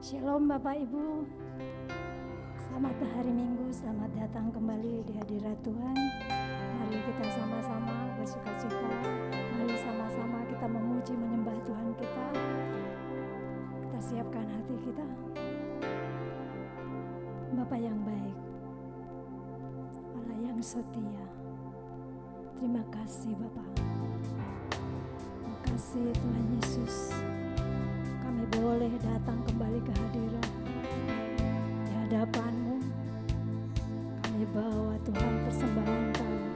Shalom Bapak Ibu, selamat hari Minggu, selamat datang kembali di hadirat Tuhan. Mari kita sama-sama bersuka cita, mari sama-sama kita memuji menyembah Tuhan kita. Kita siapkan hati kita. Bapa yang baik, Allah yang setia, terima kasih Bapa. Terima kasih Tuhan Yesus, kami boleh datang kembali ke hadirat di hadapan-Mu. Kami bawa Tuhan persembahan kami,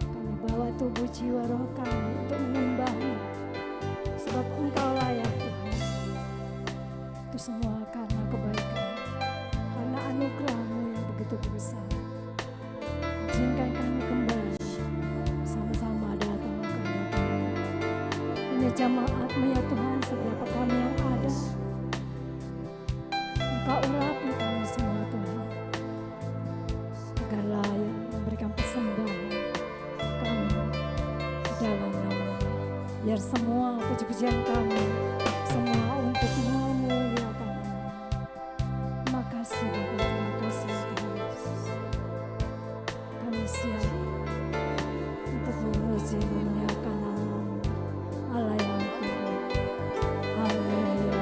kami bawa tubuh jiwa roh kami untuk menyembah-Mu, sebab Engkau layak Tuhan. Itu semua karena kebaikan, karena anugerah-Mu yang begitu besar. Izinkan kami kembali sama-sama datang ke hadapan-Mu. Ini jemaat-Mu ya Tuhan, seberapa kami yang ada, Engkau urapi kami semua Tuhan, agar layak memberikan persembahan kami di dalam nama-Mu. Biar semua puji-pujian kami, semua untuk memuliakan nama-Mu. Terima kasih Bapa, terima kasih Tuhan Yesus. Kami siap untuk memuji memuliakan nama-Mu, Allah yang Tuhan. Haleluya.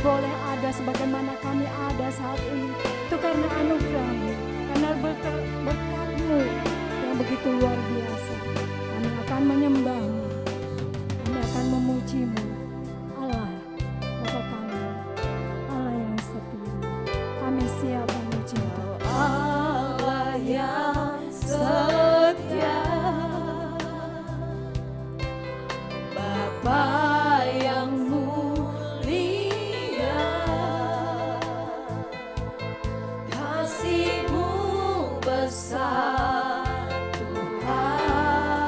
Boleh ada sebagaimana kami ada saat ini, itu karena anugerah-Mu, karena berkat-Mu yang begitu luar biasa. Kami akan menyembah-Mu, kami akan memuji-Mu, Allah Bapa kami, Allah yang setia. Kami siap memuji-Mu, Allah yang setia, Bapa yang besar Tuhan,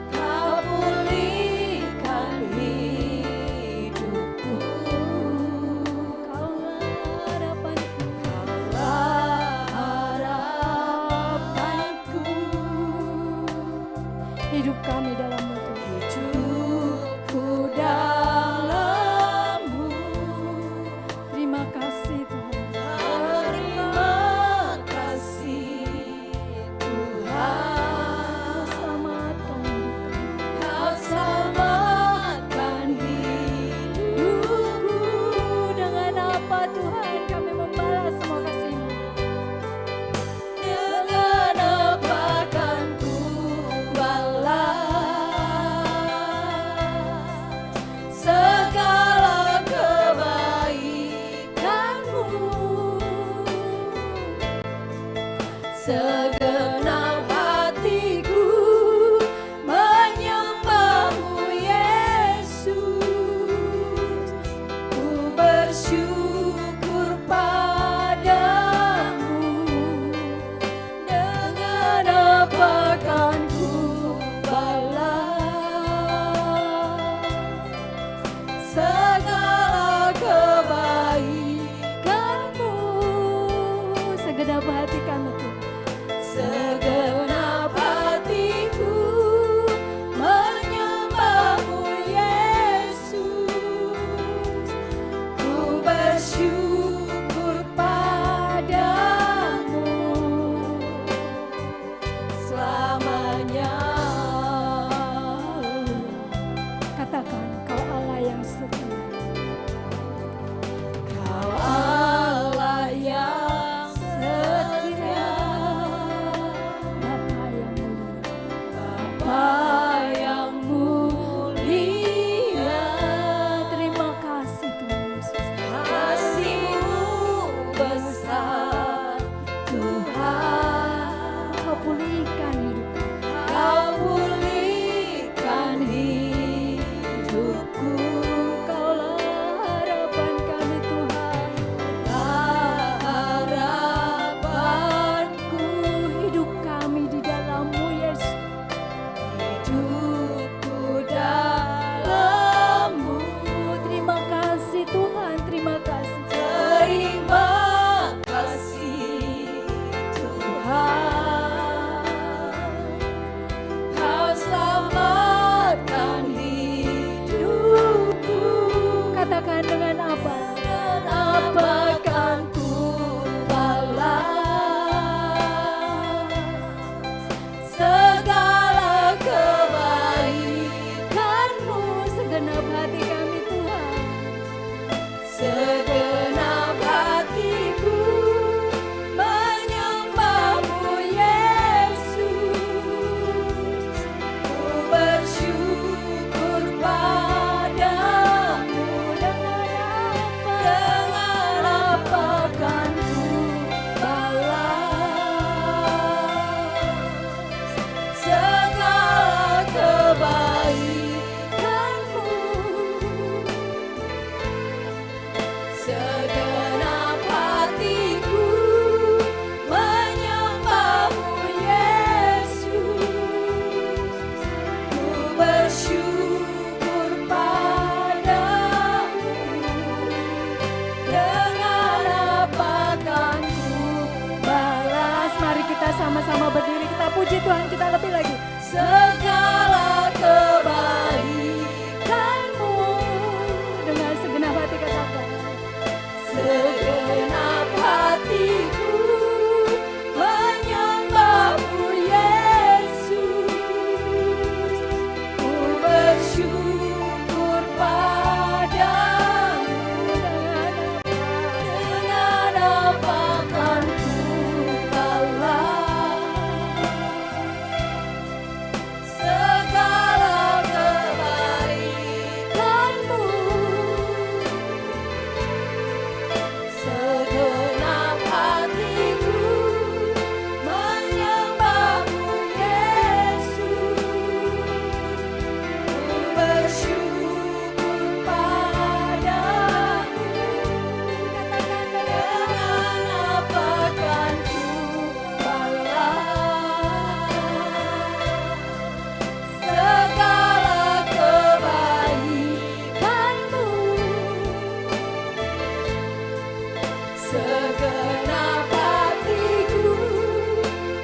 Kau pulihkan hidupku, Kaulah harapanku, hidup kami dalam-Mu, hidupku dalam-Mu. Terima kasih Tuhan. Segenap hatiku menyembah-Mu Yesus, ku bersyukur padamu, dengan apa akan ku balas Tuhan, Kau pulihkan hidup kami. Kau pulihkan hidupku. Kaulah harapan kami Tuhan. Harapanku, Hidup kami di dalam-Mu Yesus. hidupku dalam-Mu. Terima kasih Tuhan, terima kasih. Terima kasih Tuhan, Kau selamatkan hidupku. Katakan dengan apa? Dan apa kan ku balas segala kebaikan-Mu. Segenap hati kami Tuhan. Segenap hatiku menyembah-Mu Yesus. Ku bersyukur padamu. Dengan apa kan ku balas segala kebaikan-Mu. Segenap hatiku menyembah-Mu Yesus. Ku bersyukur padamu. Dengan apa kan ku balas. Mari kita sama-sama berdiri, kita puji Tuhan kita lebih lagi. segala kebaikan-Mu. Dengan segenap hati katakan. Segenap hatiku menyembah-Mu Yesus. Ku bersyukur padamu. Dengan apa kan ku balas segala kebaikan-Mu. Segenap hatiku menyembah-Mu Yesus. Ku bersyukur padamu. Katakan dengan apa kan ku balas segala kebaikan-Mu. Segenap hatiku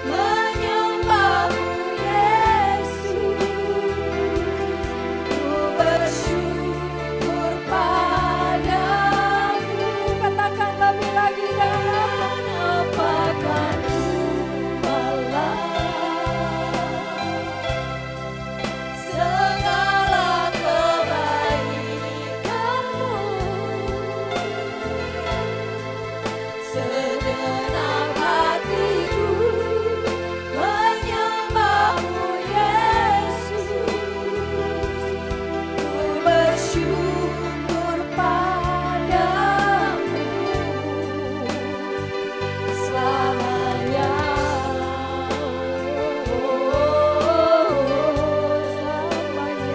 menyembah-Mu Yesus. Ku bersyukur padamu. Katakan lebih lagi, dengan apa kan ku balas segala kebaikan-Mu. Segenap hatiku menyembah-Mu Yesus. Ku bersyukur padamu selamanya. Selamanya.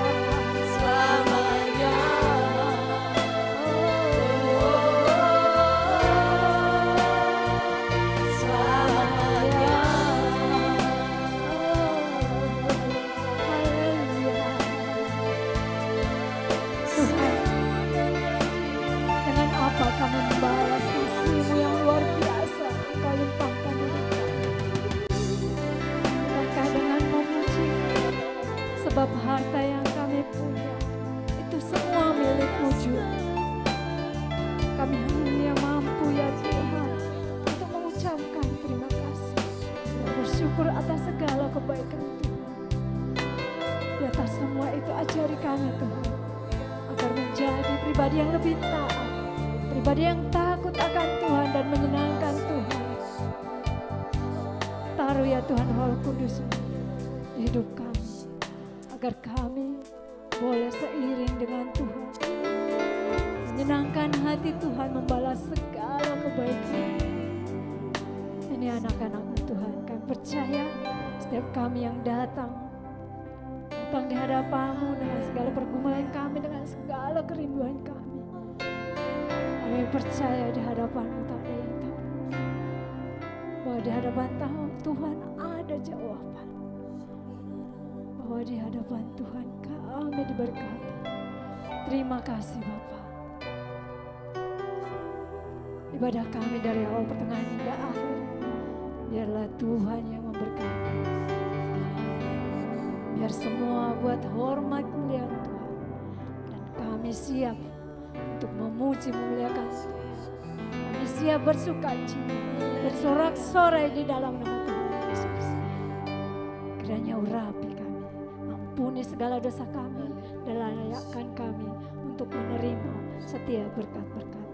Selamanya. Tuhan, dengan apa kami membalas kasih-Mu yang luar biasa Engkau limpahkan hidup kami. Bukankah dengan memuji, sebab harta yang kami punya itu semua milik-Mu juga. Kami hanya mampu ya Tuhan untuk mengucapkan terima kasih dan bersyukur atas segala kebaikan Tuhan. Di atas semua itu ajari kami Tuhan, agar menjadi pribadi yang lebih taat, pribadi yang takut akan Tuhan dan menyenangkan Tuhan. Taruh ya Tuhan Roh Kudus di hidup kami, agar kami boleh seiring dengan Tuhan, menyenangkan hati Tuhan, membalas segala kebaikan. Ini ini anak-anak-Mu Tuhan. Kami percaya setiap kami yang datang di hadapan-Mu dengan segala pergumulan kami, dengan segala kerinduan kami. Kami percaya di hadapan-Mu tak ada yang tahu. Bahwa di hadapan Tuhan ada jawaban. Bahwa di hadapan Tuhan kami diberkati. Terima kasih Bapa. Ibadah kami dari awal pertengahan hingga akhir, biarlah Tuhan yang memberkati. Biar semua buat hormat kemuliaan Tuhan. Dan kami siap untuk memuji memuliakan Tuhan. Kami siap bersukacita, bersorak-sorai di dalam nama Tuhan Yesus. Kiranya urapi kami, ampuni segala dosa kami, dan layakkan kami untuk menerima setiap berkat-berkat.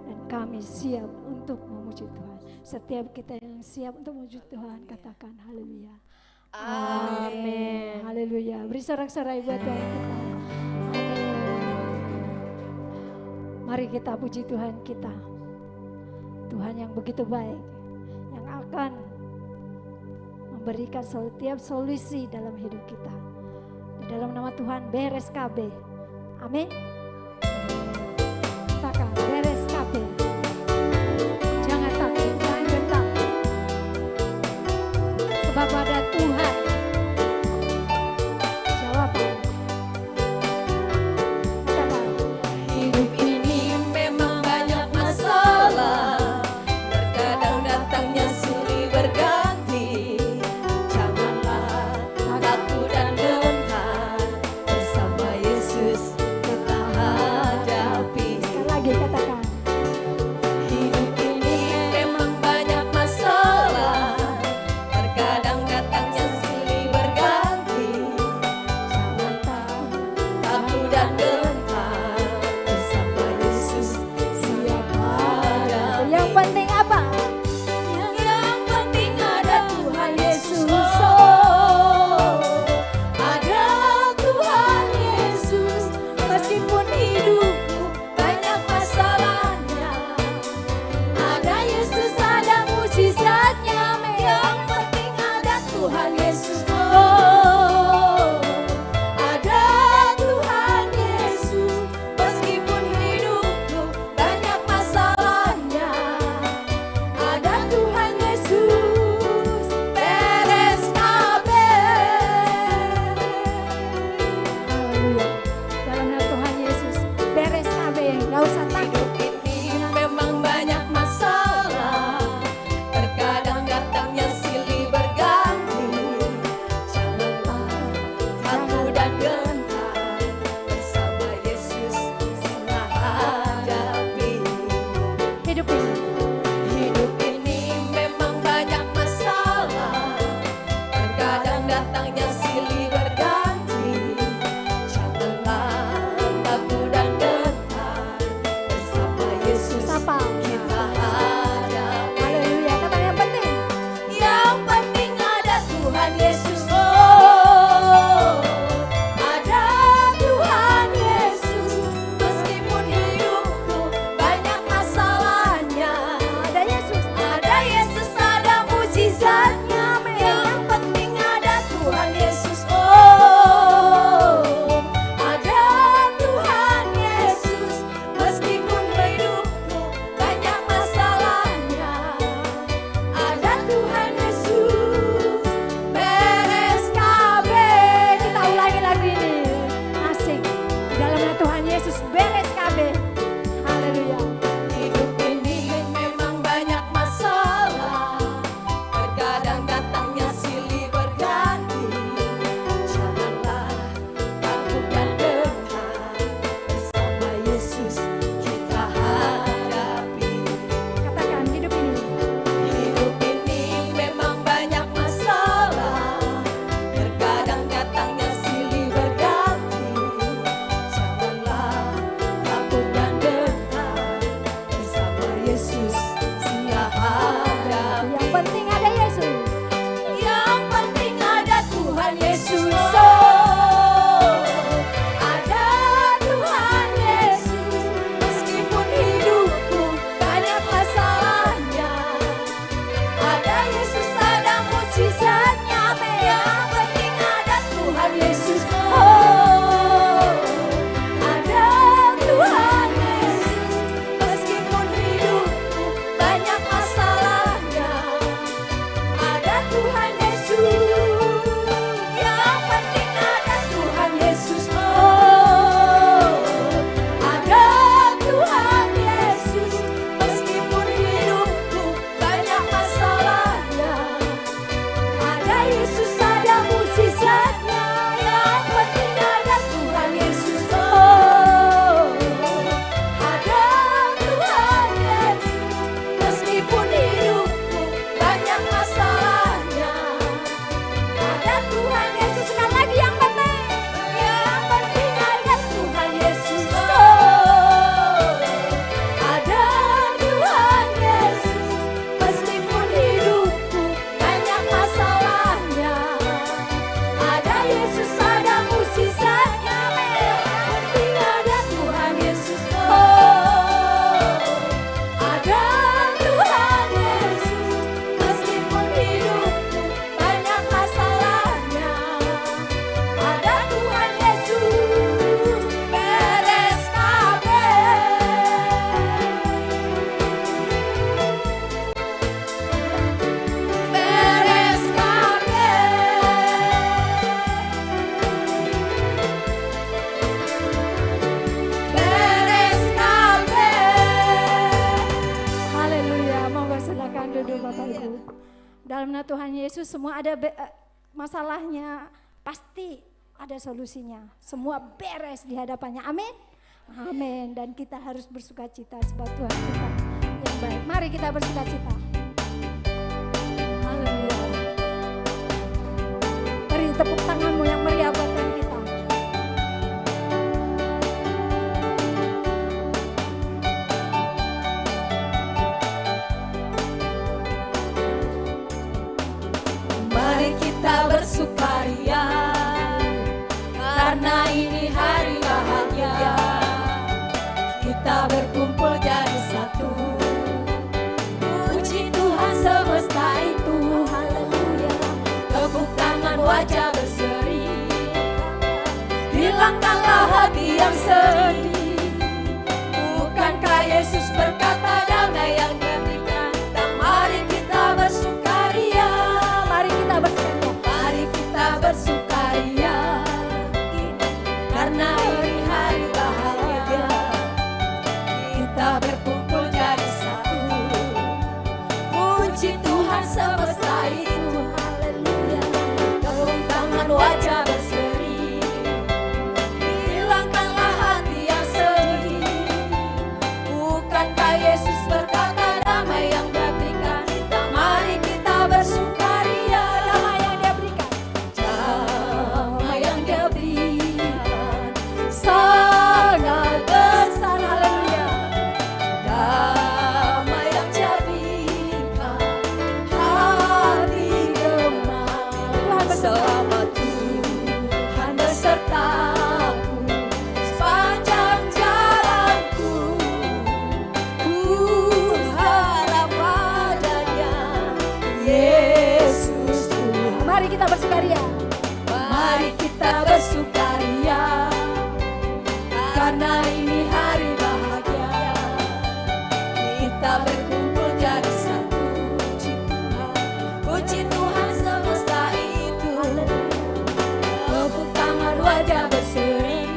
Dan kami siap untuk memuji Tuhan. Setiap kita yang siap untuk memuji Tuhan, katakan haleluya. Amin. Haleluya. Beri sorak-sorai buat Tuhan kita. Amin. Mari kita puji Tuhan kita. Tuhan yang begitu baik, yang akan memberikan setiap solusi dalam hidup kita. Di dalam nama Tuhan beres KB. Amin. Katakan beres KB. Jangan takut, jangan gentar. Sebab ada Tuhan jawaban. Katakan Hidup ini memang banyak masalah, terkadang datangnya silih berganti. Janganlah takut dan gentar, bersama Yesus kita hadapi. sekali lagi katakan. Hidup ini memang banyak masalah, terkadang datangnya dalam nama Tuhan Yesus semua ada masalahnya pasti ada solusinya. Semua beres di hadapannya. Amin. Amin. Dan kita harus bersukacita sebab Tuhan kita yang baik. Mari kita bersukacita. Haleluya. Beri tepuk tanganmu yang meriah buat Tuhan kita. Mari kita bersukaria, karena ini hari bahagia. Kita berkumpul jadi satu, puji Tuhan semesta itu. Haleluya. Tepuk tangan, wajah berseri, hilangkanlah hati yang sedih. Bukankah Yesus berkata damai yang diberikan? Mari kita bersukaria, Mari kita bersukaria. mari kita bersukaria, karena ini hari bahagia. Kita berkumpul jadi satu, puji Tuhan semesta itu. Haleluya. Tepuk tangan, wajah berseri, hilangkanlah hati yang sedih. Bukankah Yesus berkata damai yang diberikan? Mari kita bersukaria, Damai yang Dia berikan. damai yang Dia berikan sangat besar. Haleluya. Damai yang jadikan hati gemar. Tuhan beserta. Selama Tuhan besertaku sepanjang jalanku, ku harap padanya Yesus Tuhan. Mari kita bersukaria. Mari kita bersukaria, karena ini hari bahagia. Kita berkumpul jadi satu, puji Tuhan semesta itu. Tepuk tangan, wajah berseri,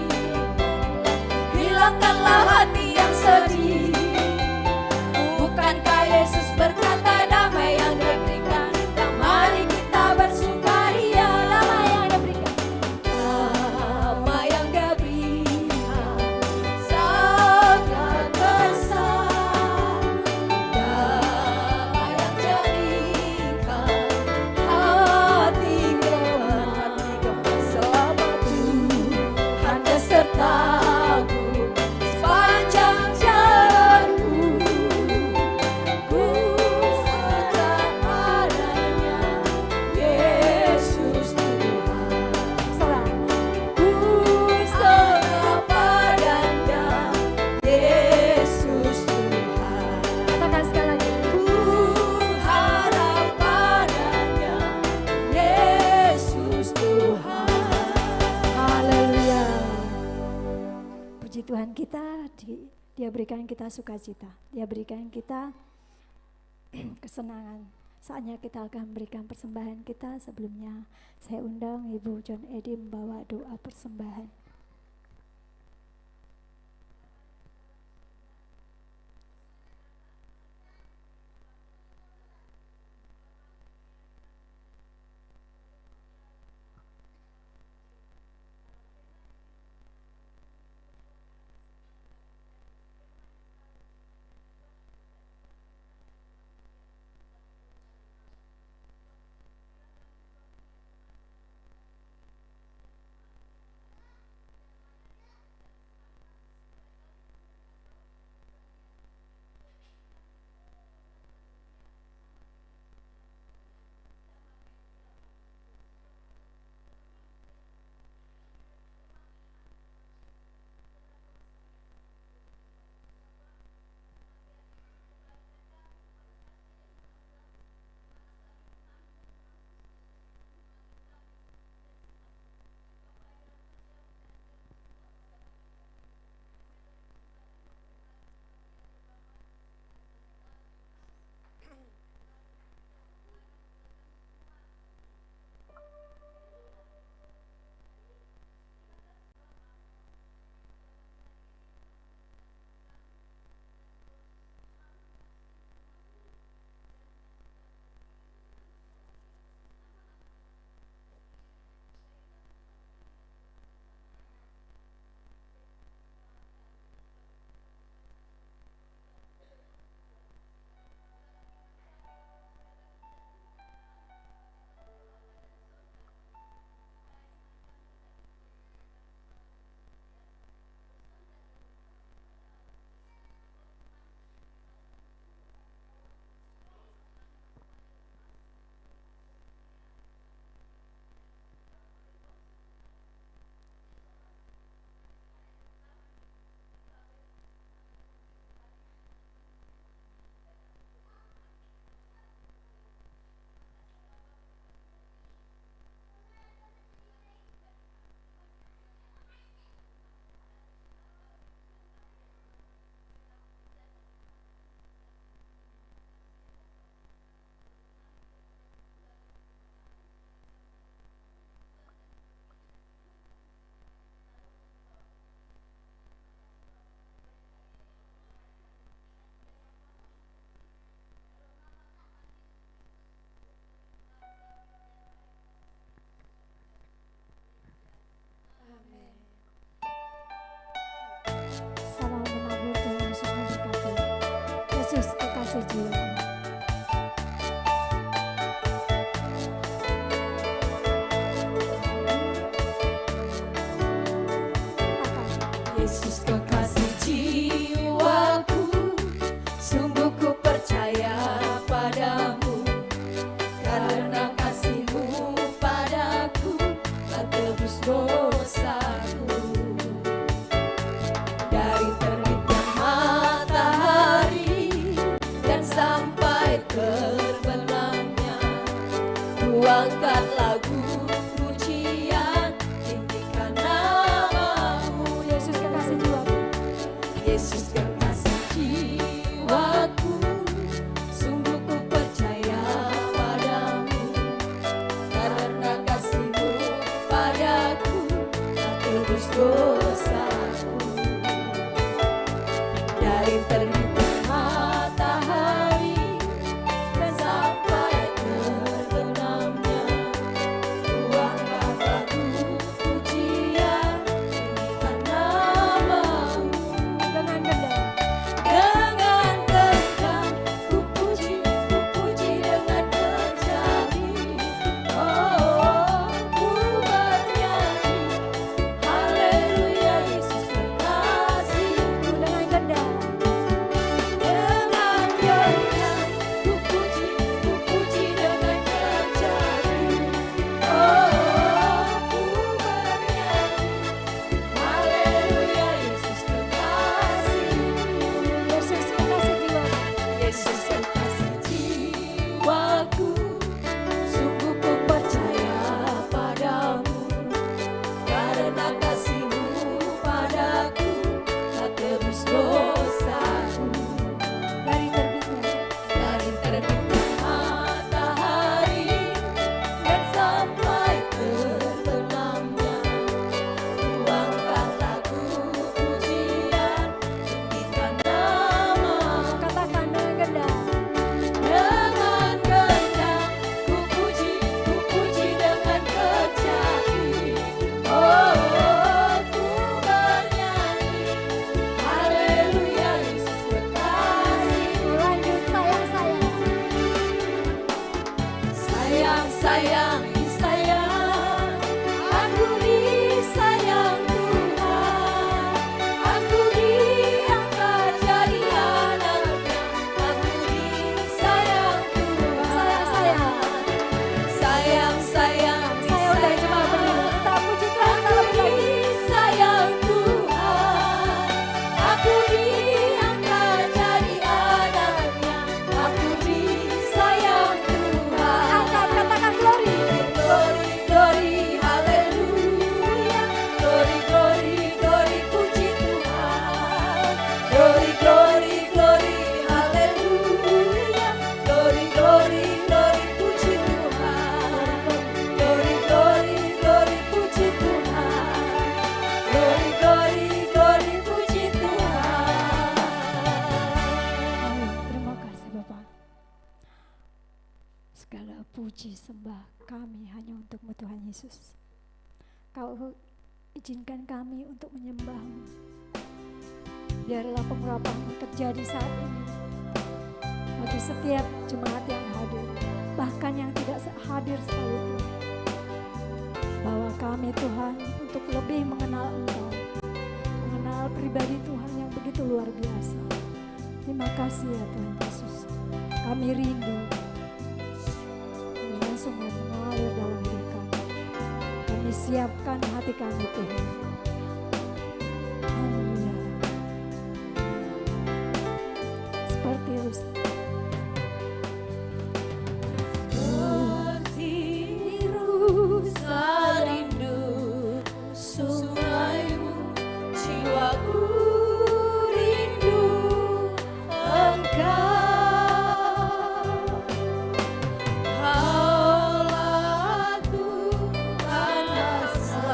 hilangkanlah hati yang sedih. Bukankah Yesus berkata damai yang diberikan? Mari kita bersukaria, Damai yang Dia berikan. damai yang Dia berikan sangat besar. Damai yang jadikan hati gemar. Selama Tuhan besertaku sepanjang jalanku, ku serah padanya Yesus Tuhan. Serah. Ku serah padanya Yesus Tuhan. Katakan sekali lagi. Ku harap padanya Yesus Tuhan. Haleluya. Puji Tuhan kita, Dia berikan kita sukacita. Dia berikan kita kesenangan. Saatnya kita akan memberikan persembahan kita. Sebelumnya saya undang Ibu John Edi membawa doa persembahan. Tuangkan lagu pujian, tinggikan namamu. Yesus kekasih jiwaku, Yesus kekasih jiwaku, sungguh ku percaya padamu, karena kasih-Mu padaku tak tebus dosaku. Dari terbitnya matahari dan sampai terbenamnya, tuangkan lagu pujian, tinggikan namamu. dengan gendang, Dengan gendang ku puji dengan kecapi. Oh, ku bernyanyi, haleluya Yesus kekasihku. dengan gendang, Dengan gendang ku puji dengan kecapi. Oh, ku bernyanyi, haleluya Yesus kekasihku. Yesus kekasih jiwaku, Yesus kekasih jiwaku, sungguh ku percaya padamu, karena kasih-Mu padaku tak tebus dosaku. dari terbitnya, Dari terbitnya matahari dan sampai terbenamnya, tuangkan lagu pujian, tinggikan namamu. katakan dengan gendang, Dengan gendang ku puji dengan kecapi. Oh, ku bernyanyi, haleluya Yesus kekasihku. lanjut sayang-sayang, Sayang, sayang, disayang, aku disayang Tuhan. Aku diangkat jadi anaknya, aku disayang Tuhan. sayang-sayang, Sayang, sayang, saya udah cuma berdiri, kita puji Tuhan Aku kalau lagi. disayang Tuhan, aku diangkat jadi anaknya, aku disayang Tuhan. Angkat, katakan glory, Glory, glory, haleluya. Glory, glory, glory, puji Tuhan. Glory, glory, glory, haleluya. Glory, glory, glory, puji Tuhan. Glory, glory, glory, puji Tuhan. Glory, glory, glory, puji Tuhan. Amin. Terima kasih Bapak. Segala puji sembah kami hanya untuk-Mu Tuhan Yesus. Kau izinkan kami untuk menyembah-Mu. Biarlah pengurapan-Mu terjadi saat ini bagi setiap jemaat yang hadir, bahkan yang tidak hadir sekalipun. Bawa kami Tuhan untuk lebih mengenal Engkau, mengenal pribadi Tuhan yang begitu luar biasa. Terima kasih ya Tuhan Yesus. Kami rindu langsung mengalir dalam hidup kami. Kami siapkan hati kami Tuhan. Haleluya. Seperti Rasa rindu sungaimu, jiwaku rindu Engkau. Kaulah Tuhan asa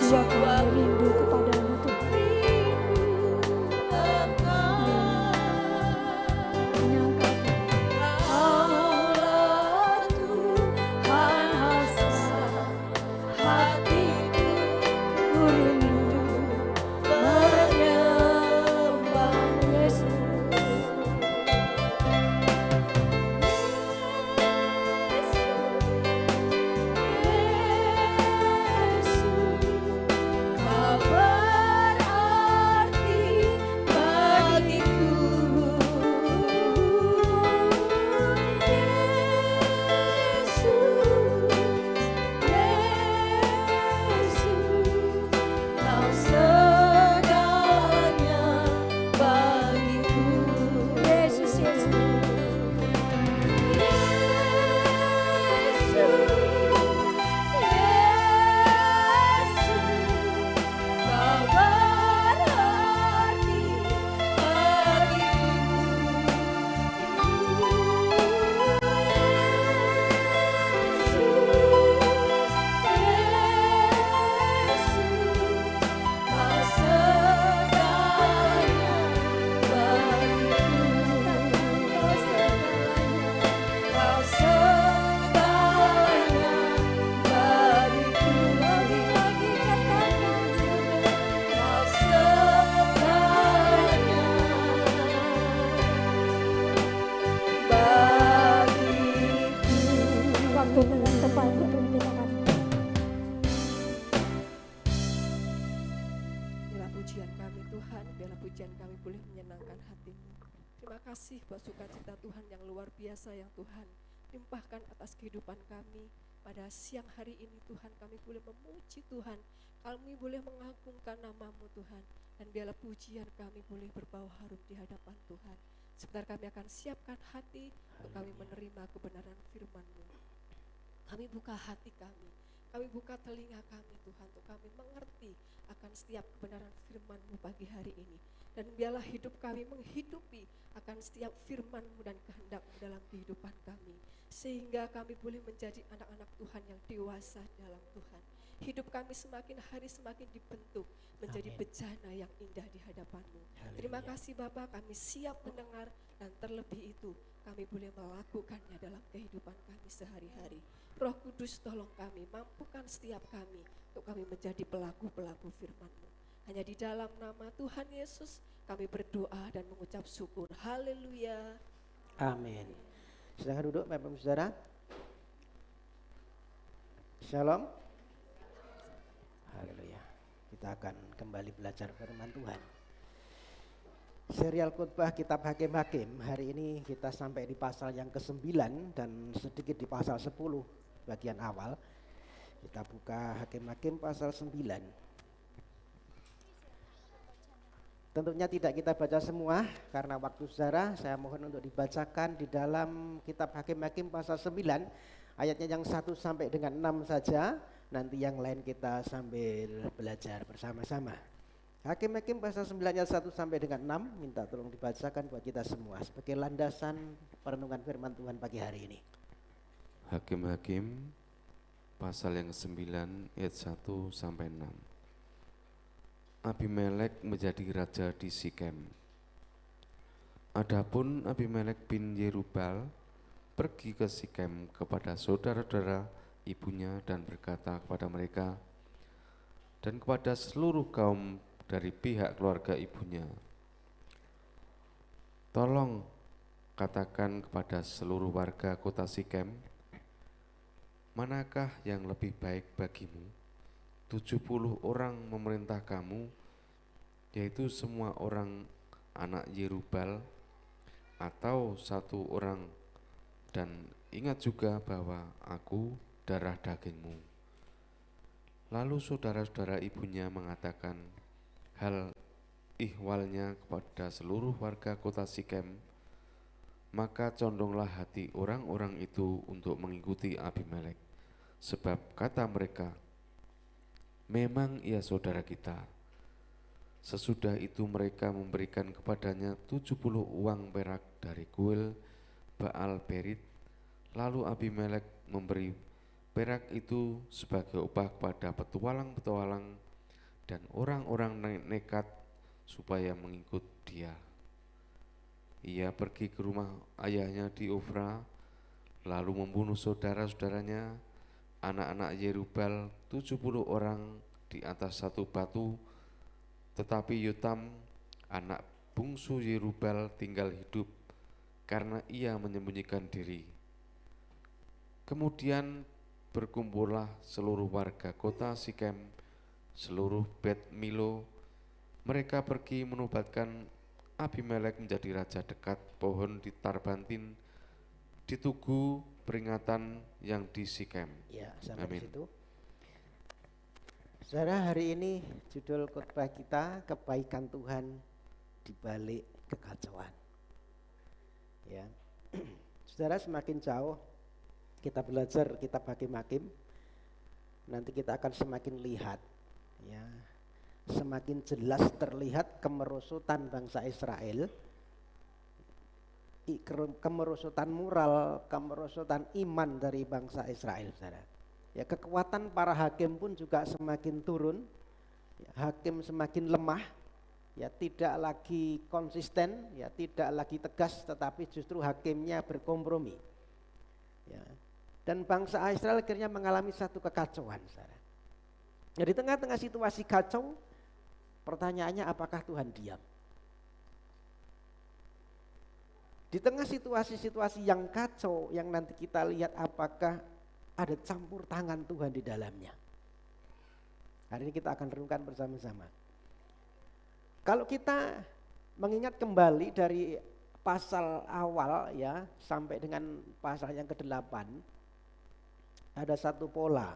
jiwa kami rindu kepadamu Tuhan. Hanya Engkau Tuhan. Hatiku rindu menyembah Yesus. Kau berarti bagiku. Yesus, Kau segalanya bagiku. Yesus, Yesus. Kau berarti Kau segalanya bagiku. Kau segalanya bagiku. Kau segalanya bagiku. Waktu dengan tepat untuk kita akan Biarlah pujian kami Tuhan, biarlah pujian kami boleh menyenangkan hati-Mu. Terima kasih buat sukacita Tuhan yang luar biasa yang Tuhan limpahkan atas kehidupan kami. Pada siang hari ini Tuhan kami boleh memuji Tuhan, kami boleh mengagungkan nama-Mu Tuhan. Dan biarlah pujian kami boleh berbau harum di hadapan Tuhan. Sebentar kami akan siapkan hati untuk kami menerima kebenaran firman-Mu. Kami buka hati kami buka telinga kami Tuhan untuk kami mengerti akan setiap kebenaran firman-Mu pagi hari ini. Dan biarlah hidup kami menghidupi akan setiap firman-Mu dan kehendak-Mu dalam kehidupan kami. Sehingga kami boleh menjadi anak-anak Tuhan yang dewasa dalam Tuhan. Hidup kami semakin hari semakin dibentuk menjadi bejana yang indah di hadapan-Mu. Terima kasih Bapa, kami siap mendengar dan terlebih itu kami boleh melakukannya dalam kehidupan kami sehari-hari. Roh Kudus tolong kami, mampukan setiap kami untuk kami menjadi pelaku-pelaku firman-Mu. Hanya di dalam nama Tuhan Yesus kami berdoa dan mengucap syukur. Haleluya. Amin. Silakan duduk Bapak Ibu Saudara. Shalom. Haleluya. Kita akan kembali belajar firman Tuhan. Serial khotbah kitab Hakim-Hakim. Hari ini kita sampai di pasal yang ke-9 dan sedikit di pasal 10 bagian awal. Kita buka Hakim-Hakim pasal 9. Tentunya tidak kita baca semua karena waktu saudara, saya mohon untuk dibacakan di dalam kitab Hakim-Hakim pasal 9 ayatnya yang 1 sampai dengan 6 saja. Nanti yang lain kita sambil belajar bersama-sama. Hakim-Hakim pasal 9 ayat 1 sampai dengan 6, minta tolong dibacakan buat kita semua sebagai landasan perenungan firman Tuhan pagi hari ini. Hakim-Hakim pasal yang 9 ayat 1 sampai 6. Abimelek menjadi raja di Sikem. Adapun Abimelek bin Yerubal pergi ke Sikem kepada saudara-saudara ibunya dan berkata kepada mereka dan kepada seluruh kaum dari pihak keluarga ibunya, tolong katakan kepada seluruh warga kota Sikem, manakah yang lebih baik bagimu? 70 orang memerintah kamu, yaitu semua orang anak Yerubal, atau 1 orang, dan ingat juga bahwa aku darah dagingmu. Lalu saudara-saudara ibunya mengatakan hal ihwalnya kepada seluruh warga kota Sikem, maka condonglah hati orang-orang itu untuk mengikuti Abimelek, sebab kata mereka, memang ia saudara kita. Sesudah itu mereka memberikan kepadanya 70 uang perak dari kuil Baal Berit. Lalu Abimelek memberi perak itu sebagai upah kepada petualang-petualang dan orang-orang nekat supaya mengikut dia. Ia pergi ke rumah ayahnya di Ofra, lalu membunuh saudara-saudaranya, anak-anak Yerubal 70 orang di atas satu batu, tetapi Yotam, anak bungsu Yerubal, tinggal hidup karena ia menyembunyikan diri. Kemudian berkumpullah seluruh warga kota Sikem, seluruh Bet Milo. Mereka pergi menobatkan Abimelek menjadi raja dekat pohon di Tarbantin, di tugu peringatan yang di Sikem. Ya, sampai Amin. di situ. Saudara, hari ini judul khotbah kita kebaikan Tuhan di balik kekacauan. Ya. Saudara, semakin jauh kita belajar kitab Hakim-Hakim, nanti kita akan semakin lihat, ya, semakin jelas terlihat kemerosotan bangsa Israel, kemerosotan moral, kemerosotan iman dari bangsa Israel, saudara. Ya, kekuatan para hakim pun juga semakin turun, ya, hakim semakin lemah, ya, tidak lagi konsisten, ya, tidak lagi tegas, tetapi justru hakimnya berkompromi, ya. Dan bangsa Israel akhirnya mengalami satu kekacauan, saudara. Ya, di tengah-tengah situasi kacau, pertanyaannya apakah Tuhan diam? Di tengah situasi-situasi yang kacau, yang nanti kita lihat apakah ada campur tangan Tuhan di dalamnya. Hari ini kita akan renungkan bersama-sama. Kalau kita mengingat kembali dari pasal awal, ya, sampai dengan pasal yang ke-8, ada satu pola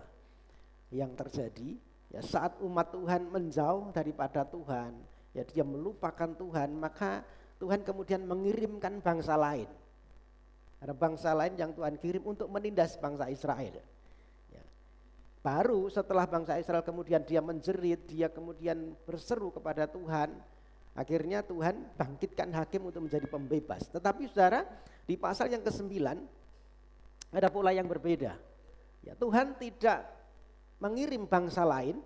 yang terjadi, ya, saat umat Tuhan menjauh daripada Tuhan, ya, dia melupakan Tuhan, maka Tuhan kemudian mengirimkan bangsa lain. Ada bangsa lain yang Tuhan kirim untuk menindas bangsa Israel. Ya. Baru setelah bangsa Israel kemudian dia menjerit, dia kemudian berseru kepada Tuhan, akhirnya Tuhan bangkitkan hakim untuk menjadi pembebas. Tetapi saudara, di pasal yang ke-9 ada pola yang berbeda. Ya, Tuhan tidak mengirim bangsa lain,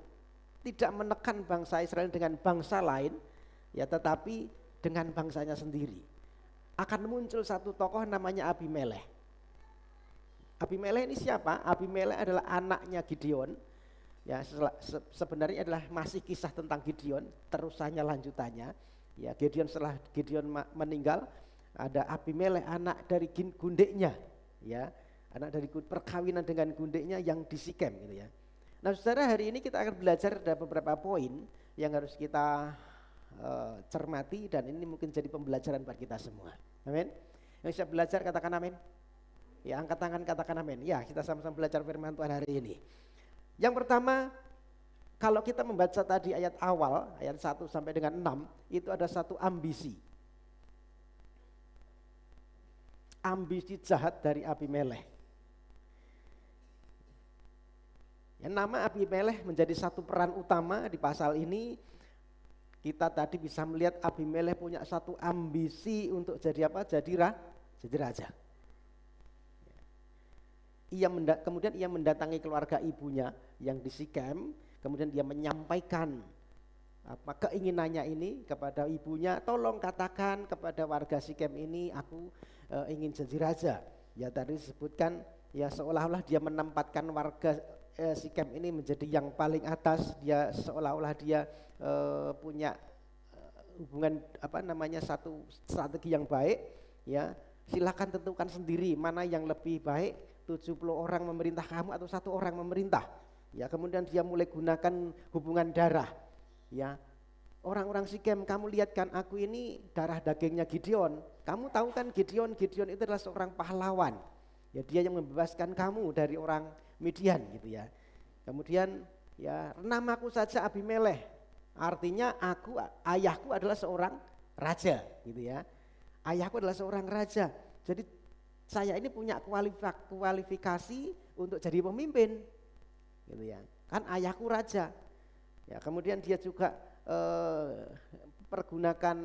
tidak menekan bangsa Israel dengan bangsa lain, ya, tetapi dengan bangsanya sendiri. Akan muncul satu tokoh namanya Abimelek. Abimelek ini siapa? Abimelek adalah anaknya Gideon. Ya, sebenarnya adalah masih kisah tentang Gideon, terusannya lanjutannya. Ya, Gideon setelah Gideon meninggal, ada Abimelek anak dari gundeknya, ya, anak dari perkawinan dengan gundeknya yang di Sikem, gitu ya. Nah, saudara, hari ini kita akan belajar ada beberapa poin yang harus kita cermati, dan ini mungkin jadi pembelajaran buat kita semua. Amin. Yang bisa belajar katakan amin. Ya, angkat tangan katakan amin. Ya, kita sama-sama belajar firman Tuhan hari ini. Yang pertama, kalau kita membaca tadi ayat awal, ayat 1 sampai dengan 6, itu ada satu ambisi. Ambisi jahat dari Abimelek. Ya, nama Abimelek menjadi satu peran utama di pasal ini. Kita tadi bisa melihat Abimelek punya satu ambisi untuk jadi apa? Jadi raja. Kemudian ia mendatangi keluarga ibunya yang di Sikem, kemudian dia menyampaikan apa keinginannya ini kepada ibunya, tolong katakan kepada warga Sikem ini aku ingin jadi raja. Ya, tadi disebutkan, ya, seolah-olah dia menempatkan warga Sikem ini menjadi yang paling atas, dia seolah-olah dia punya hubungan satu strategi yang baik, ya. Silakan tentukan sendiri mana yang lebih baik, 70 orang memerintah kamu atau 1 orang memerintah. Ya, kemudian dia mulai gunakan hubungan darah. Ya. Orang-orang Sikem, kamu lihat kan aku ini darah dagingnya Gideon. Kamu tahu kan Gideon itu adalah seorang pahlawan. Ya, dia yang membebaskan kamu dari orang Midian, gitu ya. Kemudian, ya, namaku saja Abimelek. Artinya ayahku adalah seorang raja, gitu ya. Ayahku adalah seorang raja. Jadi saya ini punya kualifikasi untuk jadi pemimpin, gitu ya. Kan ayahku raja. Ya, kemudian dia juga pergunakan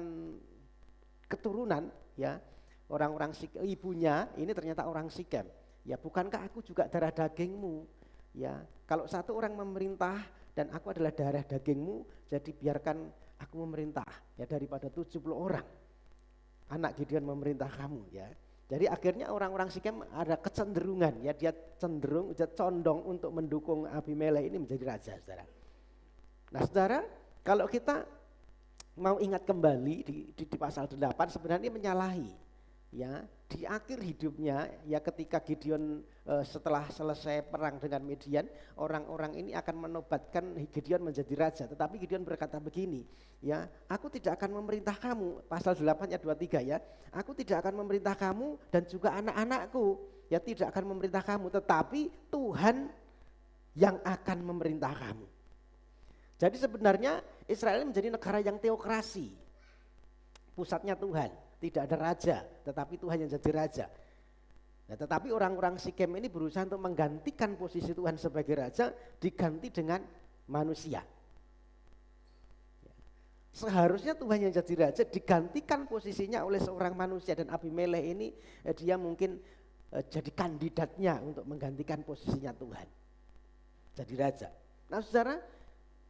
keturunan, ya. Orang-orang ibunya ini ternyata orang Sikem. Ya, bukankah aku juga darah dagingmu? Ya, kalau 1 orang memerintah dan aku adalah darah dagingmu, jadi biarkan aku memerintah ya daripada 70 orang. Anak Gideon memerintah kamu ya. Jadi akhirnya orang-orang Sikem ada kecenderungan ya, dia condong untuk mendukung Abimelek ini menjadi raja, saudara. Nah, saudara, kalau kita mau ingat kembali di pasal 8 sebenarnya ini menyalahi ya, di akhir hidupnya ya ketika Gideon setelah selesai perang dengan Midian, orang-orang ini akan menobatkan Gideon menjadi raja, tetapi Gideon berkata begini ya, aku tidak akan memerintah kamu, pasal 8 ayat 23 ya, aku tidak akan memerintah kamu dan juga anak-anakku ya tidak akan memerintah kamu, tetapi Tuhan yang akan memerintah kamu. Jadi sebenarnya Israel menjadi negara yang teokrasi, pusatnya Tuhan, tidak ada raja, tetapi Tuhan yang jadi raja. Nah, tetapi orang-orang Sikem ini berusaha untuk menggantikan posisi Tuhan sebagai raja, diganti dengan manusia. Seharusnya Tuhan yang jadi raja digantikan posisinya oleh seorang manusia, dan Abimelek ini dia mungkin jadi kandidatnya untuk menggantikan posisinya Tuhan, jadi raja. Nah, saudara,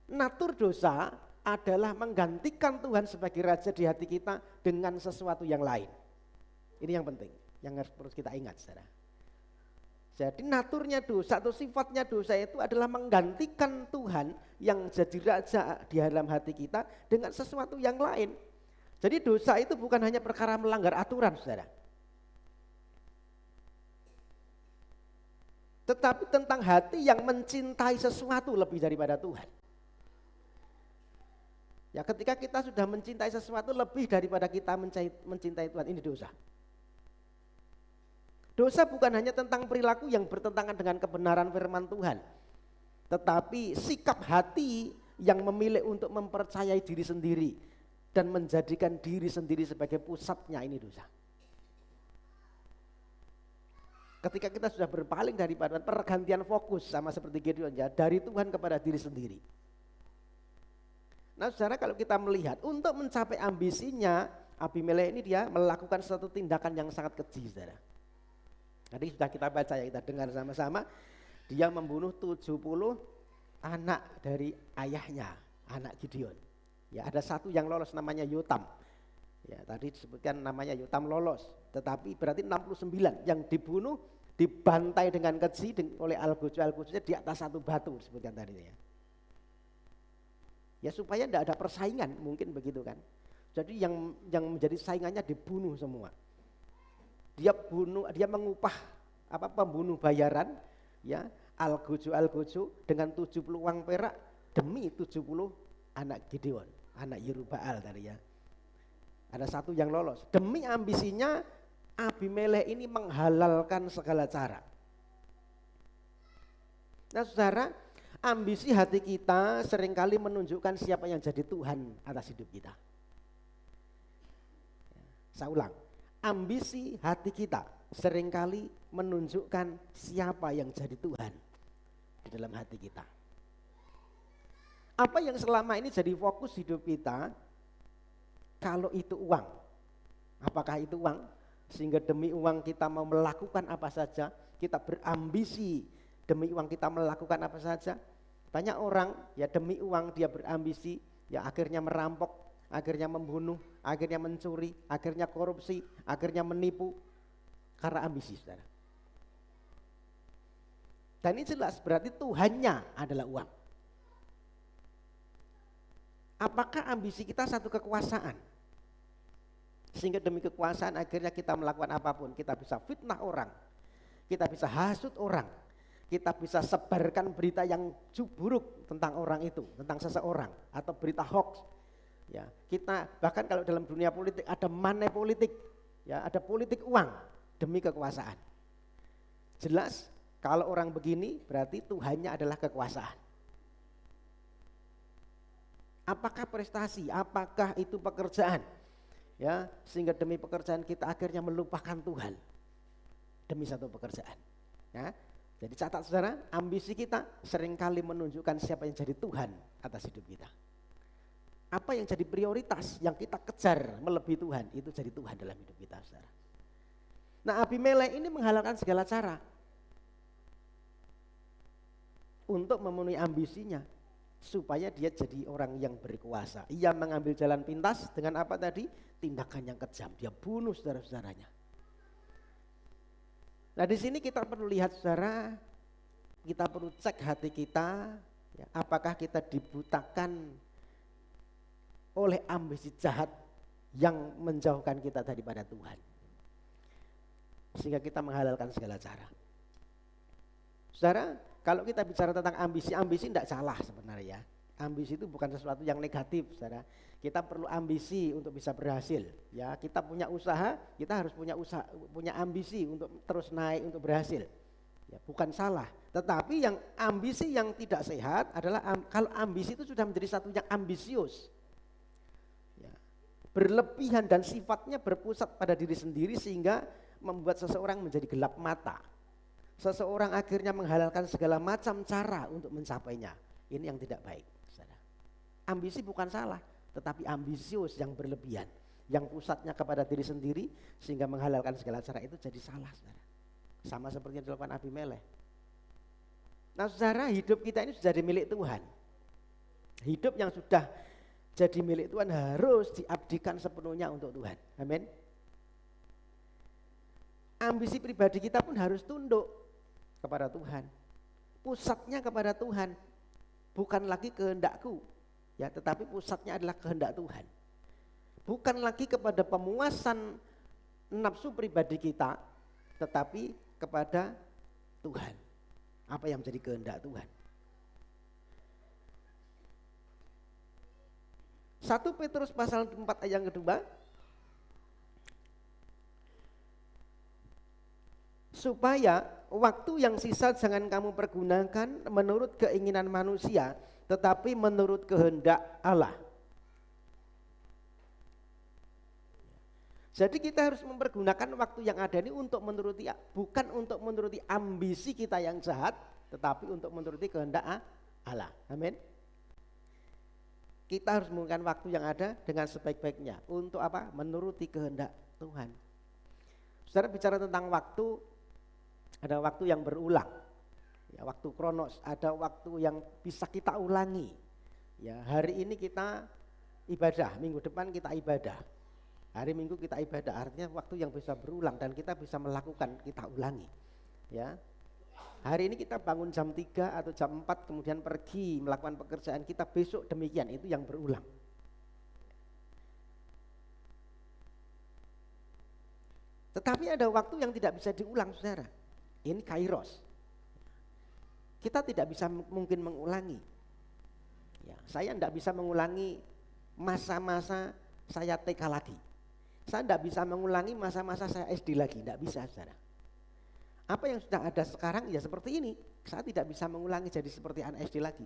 natur dosa adalah menggantikan Tuhan sebagai raja di hati kita dengan sesuatu yang lain. Ini yang penting, yang harus kita ingat, saudara. Jadi naturnya dosa atau sifatnya dosa itu adalah menggantikan Tuhan yang jadi raja di dalam hati kita dengan sesuatu yang lain. Jadi dosa itu bukan hanya perkara melanggar aturan, saudara, tetapi tentang hati yang mencintai sesuatu lebih daripada Tuhan. Ya, ketika kita sudah mencintai sesuatu lebih daripada kita mencintai Tuhan, ini dosa. Dosa bukan hanya tentang perilaku yang bertentangan dengan kebenaran firman Tuhan, tetapi sikap hati yang memilih untuk mempercayai diri sendiri dan menjadikan diri sendiri sebagai pusatnya, ini dosa. Ketika kita sudah berpaling daripada pergantian fokus, sama seperti Gideon ya, dari Tuhan kepada diri sendiri. Nah, saudara, kalau kita melihat untuk mencapai ambisinya, Abimelek ini dia melakukan suatu tindakan yang sangat keji, saudara. Tadi sudah kita baca ya, kita dengar sama-sama. Dia membunuh 70 anak dari ayahnya, anak Gideon. Ya, ada satu yang lolos namanya Yotam. Ya, tadi disebutkan namanya Yotam lolos, tetapi berarti 69 yang dibunuh, dibantai dengan keji oleh Al-Gujusnya di atas satu batu, disebutkan tadi ya. Ya, supaya tidak ada persaingan, mungkin begitu kan. Jadi yang menjadi saingannya dibunuh semua. Dia mengupah pembunuh bayaran ya, Al-Guju dengan 70 uang perak demi 70 anak Gideon, anak Yerubbaal tadi ya. Ada satu yang lolos. Demi ambisinya Abimelek ini menghalalkan segala cara. Nah, saudara, ambisi hati kita seringkali menunjukkan siapa yang jadi Tuhan atas hidup kita. Saya ulang, ambisi hati kita seringkali menunjukkan siapa yang jadi Tuhan di dalam hati kita. Apa yang selama ini jadi fokus hidup kita, kalau itu uang, apakah itu uang? Sehingga demi uang kita mau melakukan apa saja, kita berambisi demi uang kita melakukan apa saja. Banyak orang ya demi uang dia berambisi, ya akhirnya merampok, akhirnya membunuh, akhirnya mencuri, akhirnya korupsi, akhirnya menipu karena ambisi, saudara. Dan ini jelas berarti Tuhannya adalah uang. Apakah ambisi kita satu kekuasaan? Sehingga demi kekuasaan akhirnya kita melakukan apapun, kita bisa fitnah orang, kita bisa hasut orang, kita bisa sebarkan berita yang buruk tentang orang itu, tentang seseorang, atau berita hoax. Ya, kita bahkan kalau dalam dunia politik ada money politik, ya ada politik uang demi kekuasaan. Jelas kalau orang begini berarti Tuhannya adalah kekuasaan. Apakah prestasi, apakah itu pekerjaan? Ya, sehingga demi pekerjaan kita akhirnya melupakan Tuhan demi satu pekerjaan. Ya, jadi catat saudara, ambisi kita seringkali menunjukkan siapa yang jadi Tuhan atas hidup kita. Apa yang jadi prioritas yang kita kejar melebihi Tuhan, itu jadi Tuhan dalam hidup kita, saudara. Nah, Abimelek ini menghalalkan segala cara untuk memenuhi ambisinya. supaya dia jadi orang yang berkuasa. Ia mengambil jalan pintas dengan apa tadi? Tindakan yang kejam. Dia bunuh saudara-saudaranya. Nah di sini kita perlu lihat saudara, kita perlu cek hati kita, ya, apakah kita dibutakan oleh ambisi jahat yang menjauhkan kita daripada Tuhan, sehingga kita menghalalkan segala cara. Saudara, kalau kita bicara tentang ambisi tidak salah sebenarnya. Ambisi itu bukan sesuatu yang negatif, saudara. Kita perlu ambisi untuk bisa berhasil. Ya, kita punya usaha, kita harus punya ambisi untuk terus naik, untuk berhasil. Ya, bukan salah. Tetapi yang ambisi yang tidak sehat adalah kalau ambisi itu sudah menjadi satu yang ambisius, ya, berlebihan dan sifatnya berpusat pada diri sendiri sehingga membuat seseorang menjadi gelap mata. Seseorang akhirnya menghalalkan segala macam cara untuk mencapainya. Ini yang tidak baik. Ambisi bukan salah, tetapi ambisius yang berlebihan, yang pusatnya kepada diri sendiri sehingga menghalalkan segala cara itu jadi salah, saudara. Sama seperti yang dilakukan Abimelekh. Nah saudara, hidup kita ini sudah jadi milik Tuhan. Hidup yang sudah jadi milik Tuhan harus diabdikan sepenuhnya untuk Tuhan. Amin. Ambisi pribadi kita pun harus tunduk kepada Tuhan. Pusatnya kepada Tuhan, bukan lagi kehendakku. Ya, tetapi pusatnya adalah kehendak Tuhan. Bukan lagi kepada pemuasan nafsu pribadi kita, tetapi kepada Tuhan. Apa yang menjadi kehendak Tuhan? 1 Petrus pasal 4 ayat yang kedua. Supaya waktu yang sisa jangan kamu pergunakan menurut keinginan manusia, tetapi menurut kehendak Allah. Jadi kita harus mempergunakan waktu yang ada ini untuk menuruti, bukan untuk menuruti ambisi kita yang jahat, tetapi untuk menuruti kehendak Allah. Amin. Kita harus menggunakan waktu yang ada dengan sebaik-baiknya. Untuk apa? Menuruti kehendak Tuhan. Saudara bicara tentang waktu, ada waktu yang berulang. Ya, waktu kronos, ada waktu yang bisa kita ulangi. Ya, hari ini kita ibadah, minggu depan kita ibadah. Hari Minggu kita ibadah, artinya waktu yang bisa berulang dan kita bisa melakukan, kita ulangi. Ya. Hari ini kita bangun jam 3 atau jam 4 kemudian pergi melakukan pekerjaan kita, besok demikian, itu yang berulang. Tetapi ada waktu yang tidak bisa diulang, saudara. Ini kairos. Kita tidak bisa mungkin mengulangi. Ya, saya tidak bisa mengulangi masa-masa saya TK lagi. Saya tidak bisa mengulangi masa-masa saya SD lagi, tidak bisa, saudara. Apa yang sudah ada sekarang ya seperti ini. Saya tidak bisa mengulangi jadi seperti anak SD lagi.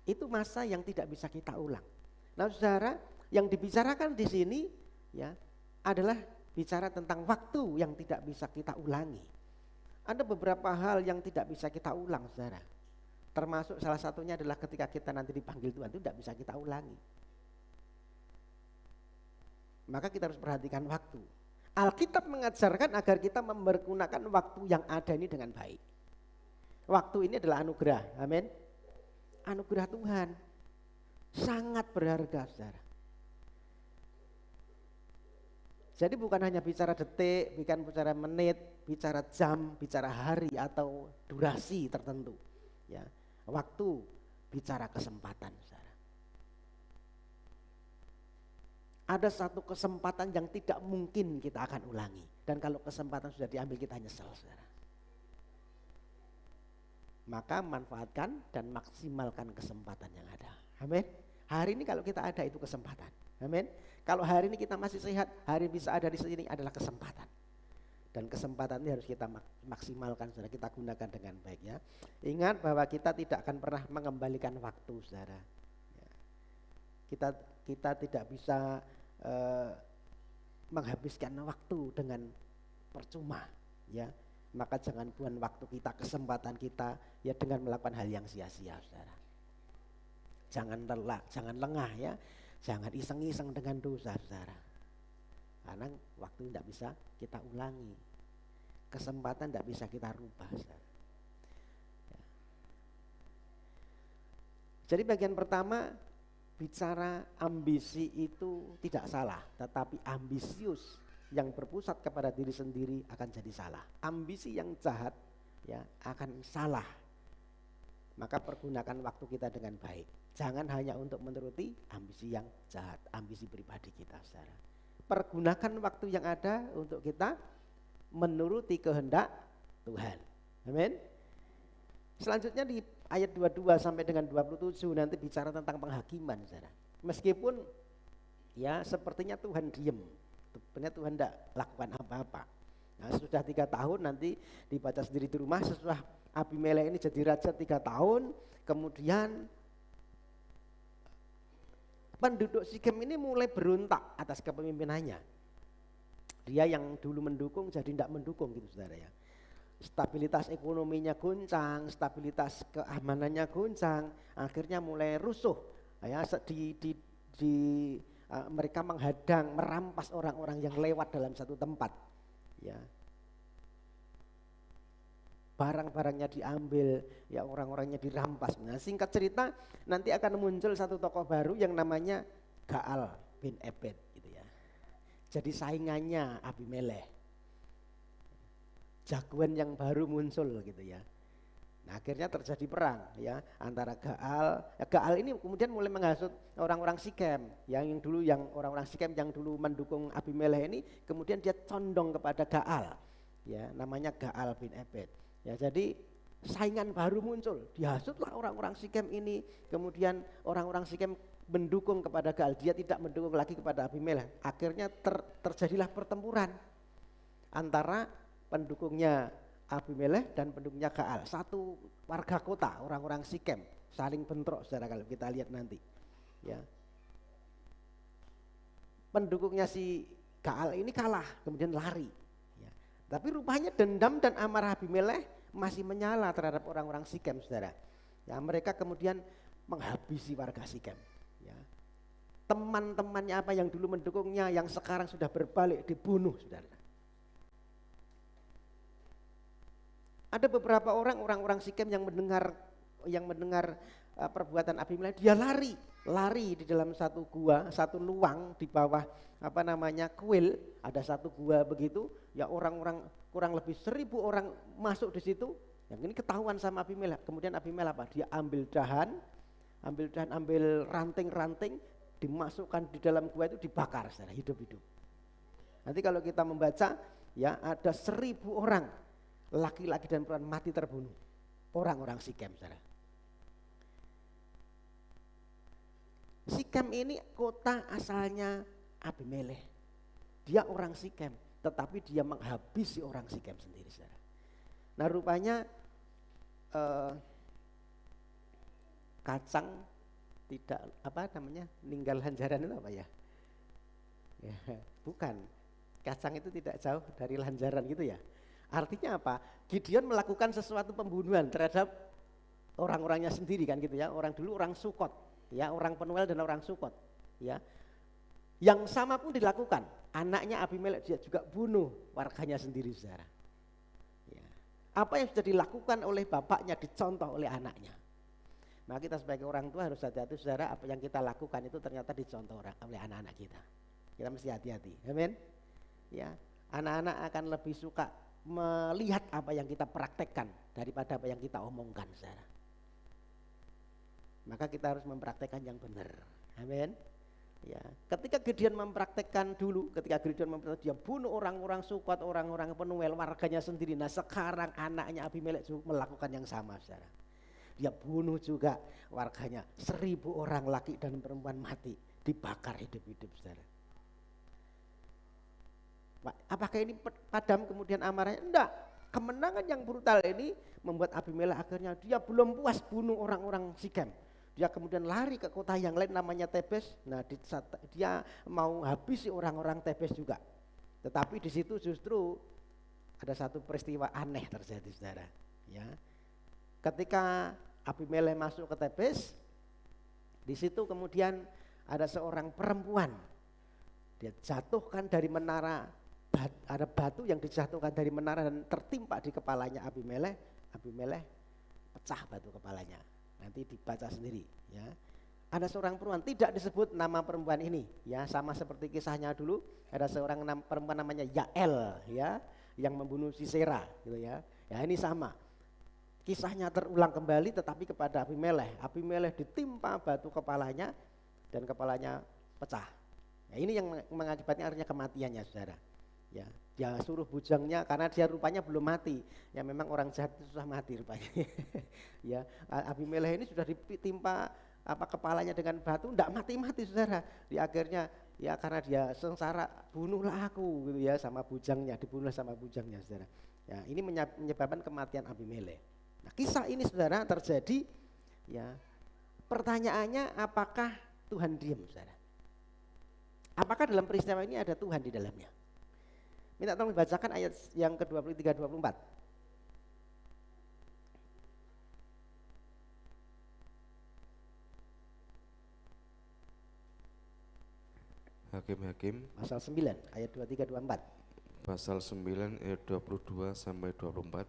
Itu masa yang tidak bisa kita ulang. Nah, saudara, yang dibicarakan di sini ya adalah bicara tentang waktu yang tidak bisa kita ulangi. Ada beberapa hal yang tidak bisa kita ulang, saudara. Termasuk salah satunya adalah ketika kita nanti dipanggil Tuhan, itu tidak bisa kita ulangi. Maka kita harus perhatikan waktu. Alkitab mengajarkan agar kita mempergunakan waktu yang ada ini dengan baik. Waktu ini adalah anugerah, amin. Anugerah Tuhan, sangat berharga, saudara. Jadi bukan hanya bicara detik, bukan bicara menit, bicara jam, bicara hari atau durasi tertentu. Ya, waktu bicara kesempatan, saudara. Ada satu kesempatan yang tidak mungkin kita akan ulangi. Dan kalau kesempatan sudah diambil kita nyesel, saudara. Maka manfaatkan dan maksimalkan kesempatan yang ada. Amin. Hari ini kalau kita ada itu kesempatan. Amin. Kalau hari ini kita masih sehat, hari bisa ada di sini adalah kesempatan. Dan kesempatan ini harus kita maksimalkan, saudara, kita gunakan dengan baik ya. Ingat bahwa kita tidak akan pernah mengembalikan waktu, saudara. Ya. Kita tidak bisa menghabiskan waktu dengan percuma, ya. Maka jangan buang waktu kita, kesempatan kita ya dengan melakukan hal yang sia-sia, saudara. Jangan lengah ya. Jangan iseng-iseng dengan dosa, saudara. Karena waktu tidak bisa kita ulangi. Kesempatan tidak bisa kita rubah, saudara. Ya. Jadi bagian pertama bicara ambisi itu tidak salah, tetapi ambisius yang berpusat kepada diri sendiri akan jadi salah. Ambisi yang jahat ya akan salah. Maka pergunakan waktu kita dengan baik. Jangan hanya untuk menuruti ambisi yang jahat, ambisi pribadi kita, saudara. Pergunakan waktu yang ada untuk kita menuruti kehendak Tuhan. Amin. Selanjutnya di ayat 22 sampai dengan 27 nanti bicara tentang penghakiman, saudara. Meskipun ya sepertinya Tuhan diem, sebenarnya Tuhan tidak lakukan apa-apa. Nah, sudah 3 tahun nanti dibaca sendiri di rumah, sesudah Abimelek ini jadi raja 3 tahun, kemudian penduduk Sikem ini mulai berontak atas kepemimpinannya. Dia yang dulu mendukung jadi tidak mendukung gitu, saudara ya. Stabilitas ekonominya goncang, stabilitas keamanannya goncang, akhirnya mulai rusuh. Ya, mereka menghadang, merampas orang-orang yang lewat dalam satu tempat. Ya. Barang-barangnya diambil, ya orang-orangnya dirampas. Nah, singkat cerita nanti akan muncul satu tokoh baru yang namanya Gaal bin Ebed gitu ya. Jadi saingannya Abimelek. Jagoan yang baru muncul gitu ya. Nah, akhirnya terjadi perang ya antara Gaal. Gaal ini kemudian mulai menghasut orang-orang Sikem yang orang-orang Sikem yang dulu mendukung Abimelek ini, kemudian dia condong kepada Gaal. Ya, namanya Gaal bin Ebed. Ya, jadi saingan baru muncul, dihasutlah orang-orang Sikem ini, kemudian orang-orang Sikem mendukung kepada Gaal, dia tidak mendukung lagi kepada Abimelek. Akhirnya terjadilah pertempuran antara pendukungnya Abimelek dan pendukungnya Gaal, satu warga kota, orang-orang Sikem, saling bentrok, saudara, kalau kita lihat nanti. Ya. Pendukungnya si Gaal ini kalah, kemudian lari. Ya. Tapi rupanya dendam dan amarah Abimelek masih menyala terhadap orang-orang Sikem, saudara. Ya, mereka kemudian menghabisi warga Sikem. Ya. Teman-temannya apa yang dulu mendukungnya, yang sekarang sudah berbalik, dibunuh, saudara. Ada beberapa orang-orang Sikem yang mendengar perbuatan Abimelek, dia lari di dalam satu gua, satu luang di bawah kuil, ada satu gua begitu, ya orang-orang kurang lebih 1.000 orang masuk di situ. Yang ini ketahuan sama Abimelek. Kemudian Abimelek apa? Dia ambil dahan, ambil ranting-ranting, dimasukkan di dalam gua itu, dibakar secara hidup-hidup. Nanti kalau kita membaca, ya ada 1.000 orang laki-laki dan perempuan mati terbunuh, orang-orang Sikem, saudara. Sikem ini kota asalnya Abimelek. Dia orang Sikem, tetapi dia menghabisi orang Sikem sendiri, saudara. Nah, rupanya kacang tidak ninggal lanjaran itu apa ya? Ya, bukan. Kacang itu tidak jauh dari lanjaran gitu ya. Artinya apa? Gideon melakukan sesuatu pembunuhan terhadap orang-orangnya sendiri kan gitu ya. Orang dulu orang Sukot, ya, orang Penuel dan orang Sukot, ya. Yang sama pun dilakukan. Anaknya Abimelek dia juga bunuh warganya sendiri, saudara. Ya. Apa yang sudah dilakukan oleh bapaknya dicontoh oleh anaknya. Maka kita sebagai orang tua harus hati-hati, saudara, apa yang kita lakukan itu ternyata dicontoh oleh anak-anak kita. Kita mesti hati-hati. Amin. Ya, anak-anak akan lebih suka melihat apa yang kita praktekkan daripada apa yang kita omongkan, saudara. Maka kita harus mempraktekkan yang benar. Amin. Ya, ketika Gideon mempraktekkan dulu, dia bunuh orang-orang Sukot, orang-orang Penuel, warganya sendiri. Nah, sekarang anaknya Abimelek juga melakukan yang sama, saudara. Dia bunuh juga warganya, 1.000 orang laki dan perempuan mati, dibakar hidup-hidup, saudara. Apakah ini padam kemudian amarahnya? Enggak. Kemenangan yang brutal ini membuat Abimelek akhirnya dia belum puas bunuh orang-orang Sikem. Dia kemudian lari ke kota yang lain namanya Tebes. Nah, dia mau habisi orang-orang Tebes juga. Tetapi di situ justru ada satu peristiwa aneh terjadi, saudara. Ya. Ketika Abimelek masuk ke Tebes, di situ kemudian ada seorang perempuan. Dia jatuhkan dari menara. Ada batu yang dijatuhkan dari menara dan tertimpa di kepalanya Abimelek. Abimelek pecah batu kepalanya. Nanti dibaca sendiri ya. Ada seorang perempuan, tidak disebut nama perempuan ini ya, sama seperti kisahnya dulu, ada seorang perempuan namanya Yael ya, yang membunuh Sisera gitu ya. Ya ini sama. Kisahnya terulang kembali tetapi kepada Abimelekh. Abimelekh ditimpa batu kepalanya dan kepalanya pecah. Ya, ini yang mengakibatkan akhirnya kematiannya, saudara. Ya, dia suruh bujangnya karena dia rupanya belum mati. Ya memang orang jahat itu susah mati rupanya. Ya, Abimelekh ini sudah ditimpa kepalanya dengan batu, enggak mati-mati, saudara. Di akhirnya ya karena dia sengsara, bunuhlah aku gitu ya, sama bujangnya, dibunuh sama bujangnya, saudara. Ya, ini menyebabkan kematian Abimelekh. Nah, kisah ini, saudara, terjadi ya. Pertanyaannya, apakah Tuhan diam, saudara? Apakah dalam peristiwa ini ada Tuhan di dalamnya? Minta tolong dibacakan ayat yang ke-23 24. Hakim-Hakim Pasal 9 ayat 23 24. pasal 9 ayat 22 sampai 24.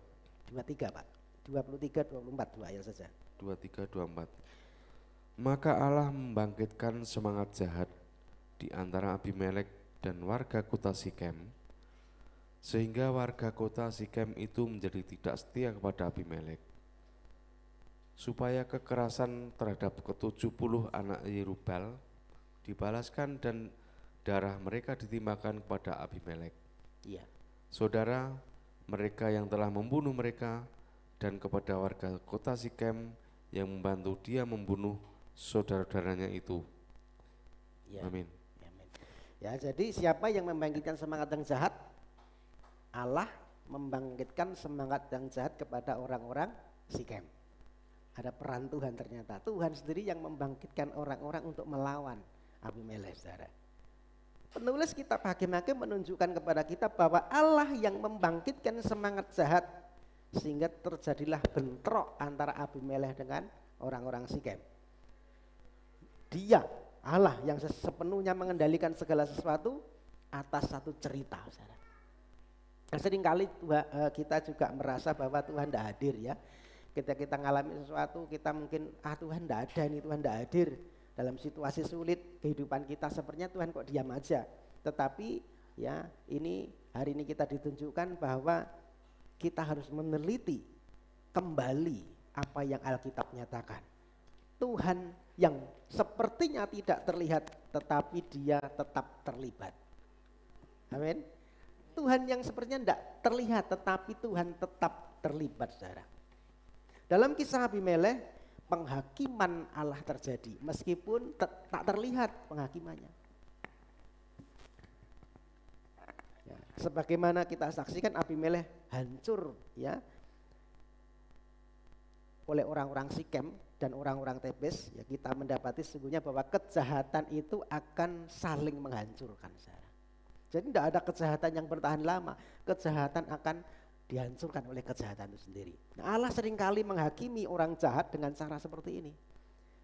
23, Pak. 23 24 dua ayat saja. 23 24. Maka Allah membangkitkan semangat jahat di antara Abimelekh dan warga kota Sikem, sehingga warga kota Sikem itu menjadi tidak setia kepada Abimelekh, supaya kekerasan terhadap ke-70 anak Yerubal dibalaskan dan darah mereka ditimpakan kepada Abimelekh, Iya. saudara mereka yang telah membunuh mereka, dan kepada warga kota Sikem yang membantu dia membunuh saudara-saudaranya itu. Ya. Amin. Amin. Ya, jadi siapa yang membangkitkan semangat yang jahat? Allah membangkitkan semangat yang jahat kepada orang-orang Sikem. Ada peran Tuhan ternyata. Tuhan sendiri yang membangkitkan orang-orang untuk melawan Abimelekh, saudara. Penulis kitab Hakim-Hakim menunjukkan kepada kita bahwa Allah yang membangkitkan semangat jahat sehingga terjadilah bentrok antara Abimelekh dengan orang-orang Sikem. Dia, Allah yang sepenuhnya mengendalikan segala sesuatu atas satu cerita, saudara. Nah, seringkali kita juga merasa bahwa Tuhan tidak hadir ya. Ketika kita mengalami sesuatu, kita mungkin Tuhan tidak ada ini, Tuhan tidak hadir. Dalam situasi sulit kehidupan kita, sepertinya Tuhan kok diam aja. Tetapi ya ini hari ini kita ditunjukkan bahwa kita harus meneliti kembali apa yang Alkitab nyatakan. Tuhan yang sepertinya tidak terlihat tetapi dia tetap terlibat. Amin. Tuhan yang sepertinya tidak terlihat tetapi Tuhan tetap terlibat, saudara. Dalam kisah Abimelekh, penghakiman Allah terjadi meskipun tak terlihat penghakimannya. Ya, sebagaimana kita saksikan Abimelekh hancur ya oleh orang-orang Sikem dan orang-orang Tebes, ya kita mendapati sesungguhnya bahwa kejahatan itu akan saling menghancurkan, saudara. Jadi tidak ada kejahatan yang bertahan lama, kejahatan akan dihancurkan oleh kejahatan itu sendiri. Nah, Allah seringkali menghakimi orang jahat dengan cara seperti ini.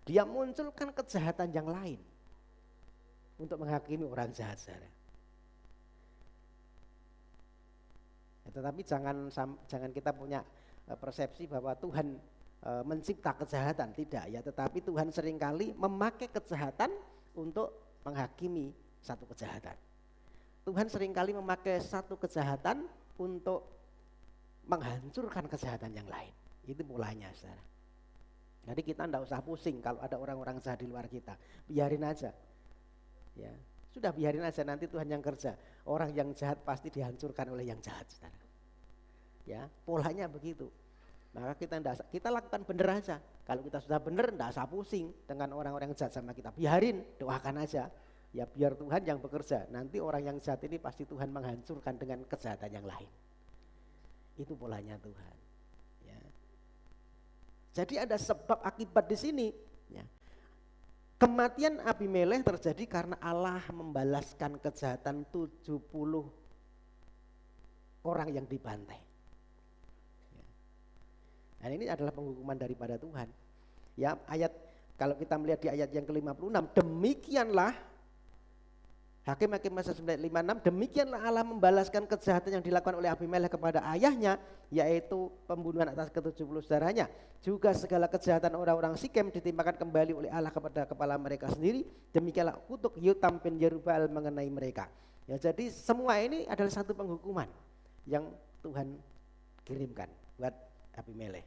Dia munculkan kejahatan yang lain untuk menghakimi orang jahat, saudara. Ya, tetapi jangan kita punya persepsi bahwa Tuhan mencipta kejahatan, tidak ya. Tetapi Tuhan seringkali memakai kejahatan untuk menghakimi satu kejahatan. Tuhan seringkali memakai satu kejahatan untuk menghancurkan kejahatan yang lain. Itu mulanya, saudara. Jadi kita tidak usah pusing kalau ada orang-orang jahat di luar kita, biarin aja. Ya, sudah biarin aja, nanti Tuhan yang kerja. Orang yang jahat pasti dihancurkan oleh yang jahat, saudara. Ya, polanya begitu. Maka kita lakukan benar aja. Kalau kita sudah benar, tidak usah pusing dengan orang-orang yang jahat sama kita. Biarin, doakan aja. Ya biar Tuhan yang bekerja. Nanti orang yang jahat ini pasti Tuhan menghancurkan dengan kejahatan yang lain. Itu polanya Tuhan. Ya. Jadi ada sebab akibat di sini. Ya. Kematian Abimelekh terjadi karena Allah membalaskan kejahatan 70 orang yang dibantai. Ya. Dan ini adalah penghukuman daripada Tuhan. Ya, ayat kalau kita melihat di ayat yang ke-56, demikianlah Hakim-Hakim pasal 9:56, demikianlah Allah membalaskan kejahatan yang dilakukan oleh Abimelek kepada ayahnya, yaitu pembunuhan atas ke-70 saudaranya. Juga segala kejahatan orang-orang Sikem ditimpakan kembali oleh Allah kepada kepala mereka sendiri. Demikianlah kutuk Yotam bin Yerubbaal mengenai mereka. Ya, jadi semua ini adalah satu penghukuman yang Tuhan kirimkan buat Abimelek.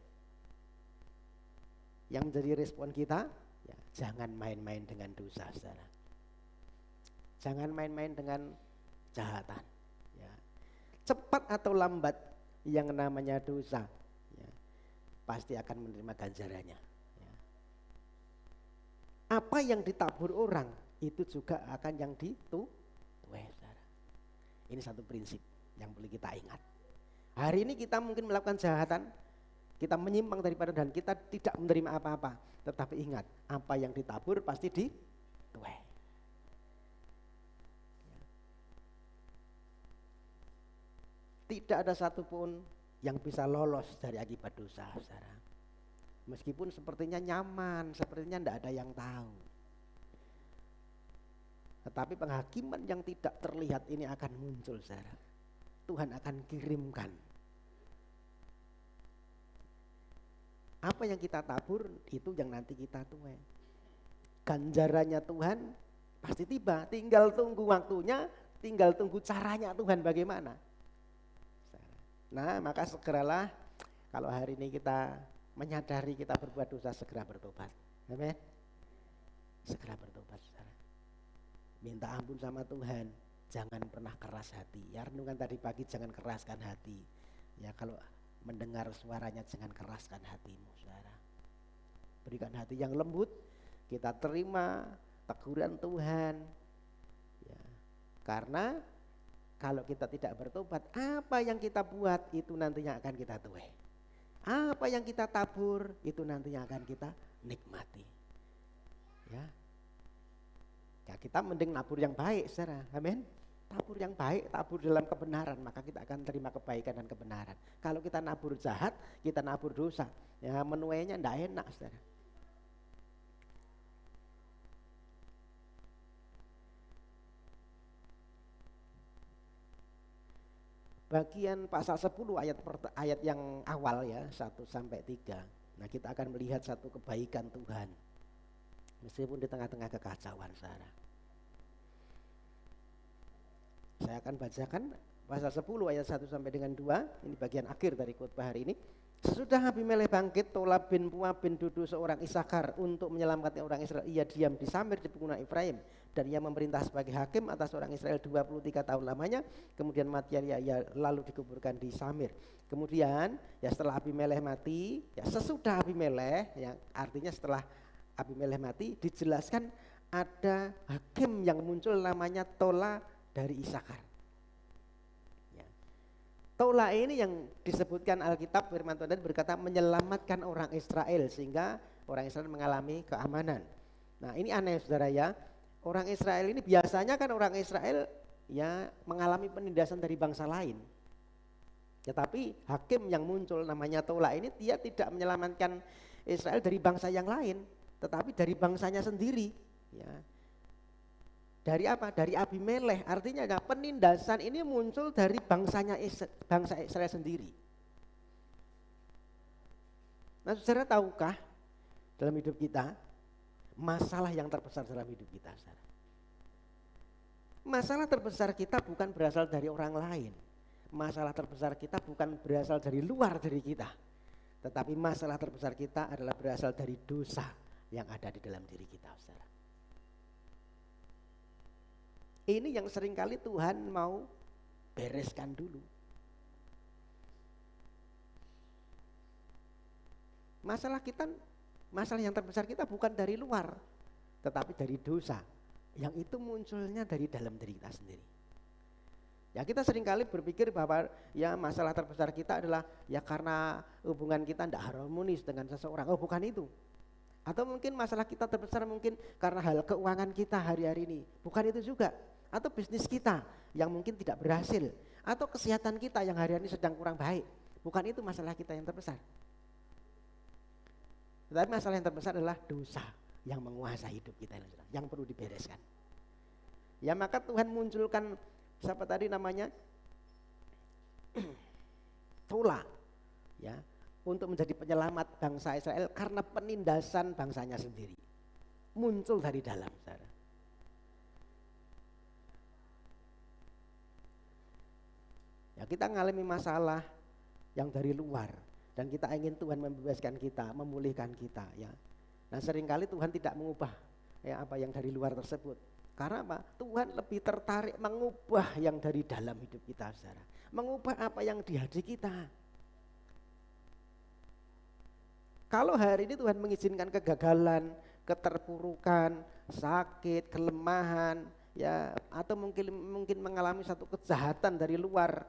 Yang menjadi respon kita, ya, jangan main-main dengan dosa, saudara. Jangan main-main dengan kejahatan. Ya. Cepat atau lambat yang namanya dosa, ya, pasti akan menerima ganjarannya. Ya. Apa yang ditabur orang itu juga akan yang dituai, saudara. Ini satu prinsip yang perlu kita ingat. Hari ini kita mungkin melakukan kejahatan, kita menyimpang daripada dan kita tidak menerima apa-apa. Tetapi ingat, apa yang ditabur pasti dituai. Tidak ada satupun yang bisa lolos dari akibat dosa, saudara. Meskipun sepertinya nyaman, sepertinya tidak ada yang tahu. Tetapi penghakiman yang tidak terlihat ini akan muncul, saudara. Tuhan akan kirimkan. Apa yang kita tabur itu yang nanti kita tuai. Ganjarannya Tuhan pasti tiba, tinggal tunggu waktunya, tinggal tunggu caranya Tuhan bagaimana. Nah, maka segeralah kalau hari ini kita menyadari kita berbuat dosa, segera bertobat. Amin. Segera bertobat, saudara. Minta ampun sama Tuhan. Jangan pernah keras hati. Ya, renungan tadi pagi, jangan keraskan hati. Ya, kalau mendengar suaranya jangan keraskan hatimu, saudara. Berikan hati yang lembut. Kita terima teguran Tuhan. Ya, karena kalau kita tidak bertobat, apa yang kita buat itu nantinya akan kita tuai. Apa yang kita tabur itu nantinya akan kita nikmati. Ya, ya kita mending nabur yang baik, saudara. Amin. Tabur yang baik, tabur dalam kebenaran, maka kita akan terima kebaikan dan kebenaran. Kalau kita nabur jahat, kita nabur dosa, ya menuainya tidak enak, saudara. Bagian pasal 10 ayat yang awal ya 1-3. Nah, kita akan melihat satu kebaikan Tuhan. Meskipun di tengah-tengah kekacauan, saudara. Saya akan bacakan pasal 10 ayat 1-2. Ini bagian akhir dari khotbah hari ini. Sesudah Abimelek bangkit, Tola bin Puah bin Dudu seorang Isakar untuk menyelamatkan orang Israel. Ia diam di Samir di pegunungan Efraim. Dan ia memerintah sebagai hakim atas orang Israel 23 tahun lamanya. Kemudian matinya ia lalu dikuburkan di Samir. Kemudian ya setelah Abimelek mati, ya sesudah Abimelek, ya artinya setelah Abimelek mati, dijelaskan ada hakim yang muncul namanya Tola dari Isakar. Ya. Tola ini yang disebutkan Alkitab firman Tuhan berkata menyelamatkan orang Israel sehingga orang Israel mengalami keamanan. Nah, ini aneh, saudara ya. Orang Israel ini biasanya kan orang Israel ya mengalami penindasan dari bangsa lain. Tetapi hakim yang muncul namanya Tola ini dia tidak menyelamatkan Israel dari bangsa yang lain, tetapi dari bangsanya sendiri. Ya. Dari apa? Dari Abimelek. Artinya ya, penindasan ini muncul dari bangsa Israel sendiri. Nah, saudara tahukah dalam hidup kita masalah yang terbesar dalam hidup kita, saudara? Masalah terbesar kita bukan berasal dari orang lain. Masalah terbesar kita bukan berasal dari luar diri kita. Tetapi masalah terbesar kita adalah berasal dari dosa yang ada di dalam diri kita, saudara. Ini yang seringkali Tuhan mau bereskan dulu. Masalah yang terbesar kita bukan dari luar, tetapi dari dosa. Yang itu munculnya dari dalam diri kita sendiri. Ya kita seringkali berpikir bahwa ya masalah terbesar kita adalah ya karena hubungan kita tidak harmonis dengan seseorang. Oh bukan itu. Atau mungkin masalah kita terbesar mungkin karena hal keuangan kita hari-hari ini. Bukan itu juga. Atau bisnis kita yang mungkin tidak berhasil. Atau kesehatan kita yang hari-hari ini sedang kurang baik. Bukan itu masalah kita yang terbesar. Tetapi masalah yang terbesar adalah dosa yang menguasai hidup kita yang perlu dibereskan. Ya maka Tuhan munculkan siapa tadi namanya? Tola, ya, untuk menjadi penyelamat bangsa Israel karena penindasan bangsanya sendiri. Muncul dari dalam, saudara. Ya, kita ngalami masalah yang dari luar dan kita ingin Tuhan membebaskan kita, memulihkan kita, ya. Nah, seringkali Tuhan tidak mengubah ya apa yang dari luar tersebut. Karena apa? Tuhan lebih tertarik mengubah yang dari dalam hidup kita, saudara. Mengubah apa yang di hati kita. Kalau hari ini Tuhan mengizinkan kegagalan, keterpurukan, sakit, kelemahan, ya, atau mungkin mengalami satu kejahatan dari luar,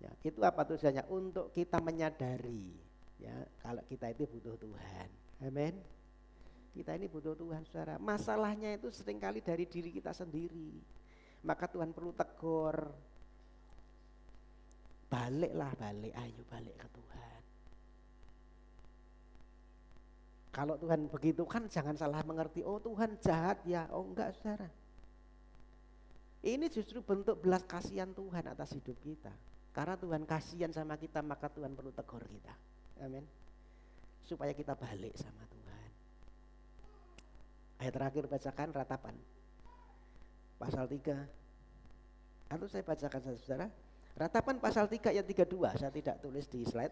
ya, itu apa tujuannya? Untuk kita menyadari, ya, kalau kita itu butuh Tuhan. Amin. Kita ini butuh Tuhan, saudara. Masalahnya itu seringkali dari diri kita sendiri. Maka Tuhan perlu tegur. Baliklah, ayo balik ke Tuhan. Kalau Tuhan begitu kan jangan salah mengerti, oh Tuhan jahat ya, oh enggak, saudara. Ini justru bentuk belas kasihan Tuhan atas hidup kita. Karena Tuhan kasihan sama kita, maka Tuhan perlu tegur kita. Amin. Supaya kita balik sama Tuhan. Ayat terakhir bacakan Ratapan pasal 3. Atau saya bacakan saja, saudara. Ratapan pasal 3 ayat 32, saya tidak tulis di slide.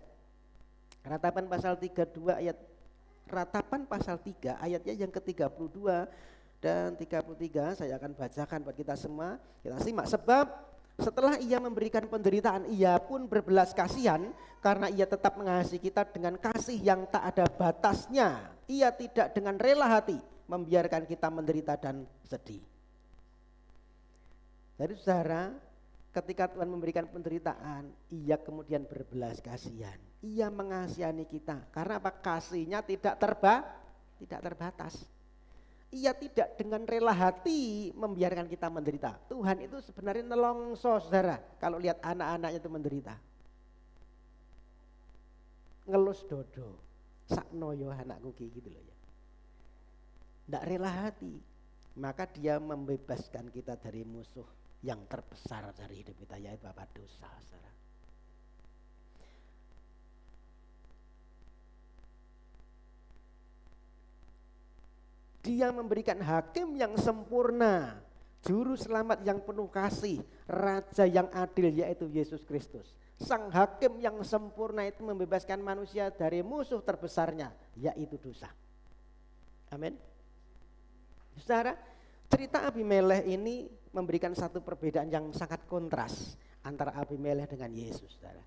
Ratapan pasal 32 ayat Ratapan pasal 3 ayatnya yang ke-32 dan 33 saya akan bacakan buat kita semua. Kita simak. Sebab setelah ia memberikan penderitaan, ia pun berbelas kasihan karena ia tetap mengasihi kita dengan kasih yang tak ada batasnya. Ia tidak dengan rela hati membiarkan kita menderita dan sedih. Jadi saudara, ketika Tuhan memberikan penderitaan, ia kemudian berbelas kasihan. Ia mengasihani kita karena apa? Kasihnya tidak terbatas. Ia tidak dengan rela hati membiarkan kita menderita. Tuhan itu sebenarnya nelongso, saudara, kalau lihat anak-anaknya itu menderita. Ngelus dodo, saknoyo anakku gitu loh ya. Tidak rela hati, maka dia membebaskan kita dari musuh yang terbesar dari hidup kita, yaitu apa? Dosa, saudara. Dia memberikan hakim yang sempurna, juru selamat yang penuh kasih, raja yang adil, yaitu Yesus Kristus. Sang hakim yang sempurna itu membebaskan manusia dari musuh terbesarnya, yaitu dosa. Amin. Saudara, cerita Abimelekh ini memberikan satu perbedaan yang sangat kontras antara Abimelekh dengan Yesus, saudara.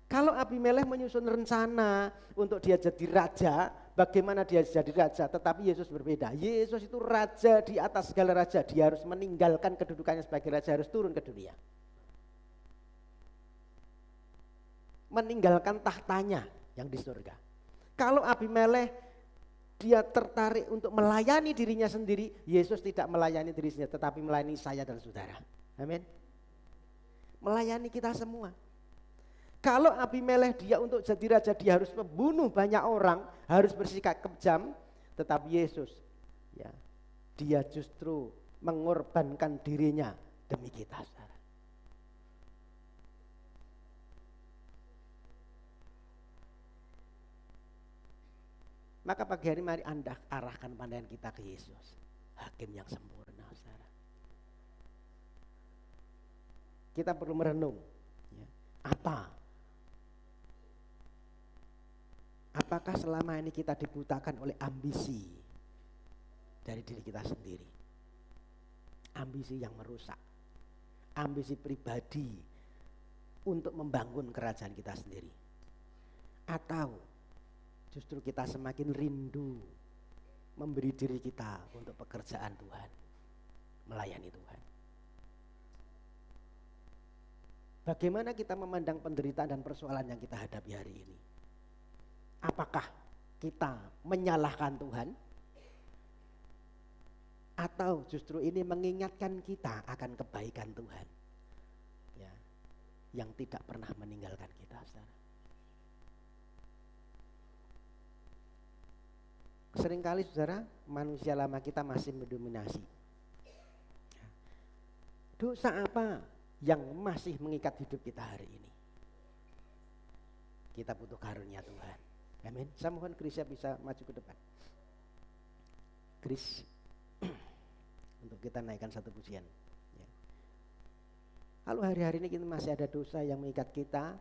Kalau Abimelekh menyusun rencana untuk dia jadi raja, bagaimana dia jadi raja, tetapi Yesus berbeda. Yesus itu raja di atas segala raja, dia harus meninggalkan kedudukannya sebagai raja, harus turun ke dunia. Meninggalkan tahtanya yang di surga. Kalau Abimelekh dia tertarik untuk melayani dirinya sendiri, Yesus tidak melayani dirinya tetapi melayani saya dan saudara. Amin. Melayani kita semua. Kalau Abimelekh dia untuk jadi raja dia harus membunuh banyak orang, harus bersikap kejam, tetapi Yesus ya, dia justru mengorbankan dirinya demi kita, saudara. Maka pagi hari mari Anda arahkan pandangan kita ke Yesus, hakim yang sempurna, saudara. Kita perlu merenung ya, apakah selama ini kita dibutakan oleh ambisi dari diri kita sendiri? Ambisi yang merusak, ambisi pribadi untuk membangun kerajaan kita sendiri. Atau justru kita semakin rindu memberi diri kita untuk pekerjaan Tuhan, melayani Tuhan. Bagaimana kita memandang penderitaan dan persoalan yang kita hadapi hari ini? Apakah kita menyalahkan Tuhan? Atau justru ini mengingatkan kita akan kebaikan Tuhan ya, yang tidak pernah meninggalkan kita, saudara. Seringkali saudara, manusia lama kita masih mendominasi. Dosa apa yang masih mengikat hidup kita hari ini? Kita butuh karunia Tuhan. Amin. Saya mohon Krisya bisa maju ke depan. Kris, untuk kita naikkan satu pujian. Ya. Kalau hari-hari ini kita masih ada dosa yang mengikat kita,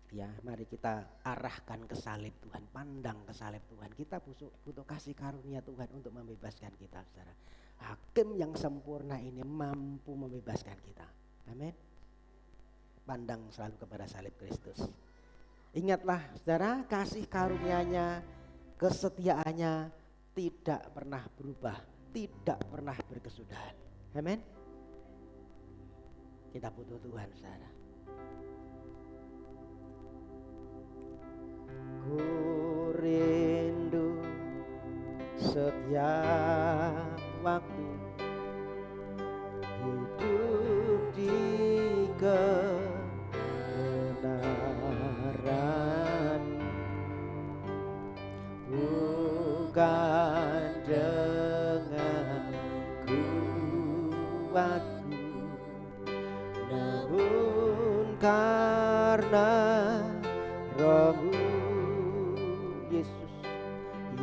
ya mari kita arahkan ke salib Tuhan, pandang ke salib Tuhan. Kita butuh kasih karunia Tuhan untuk membebaskan kita, saudara. Hakim yang sempurna ini mampu membebaskan kita. Amin. Pandang selalu kepada salib Kristus. Ingatlah saudara, kasih karunia-Nya, kesetiaannya tidak pernah berubah, tidak pernah berkesudahan. Amin. Kita butuh Tuhan saudara. Ku rindu setiap waktu hidup di kebenaran, bukan dengan kuatku, namun karena Roh-Mu.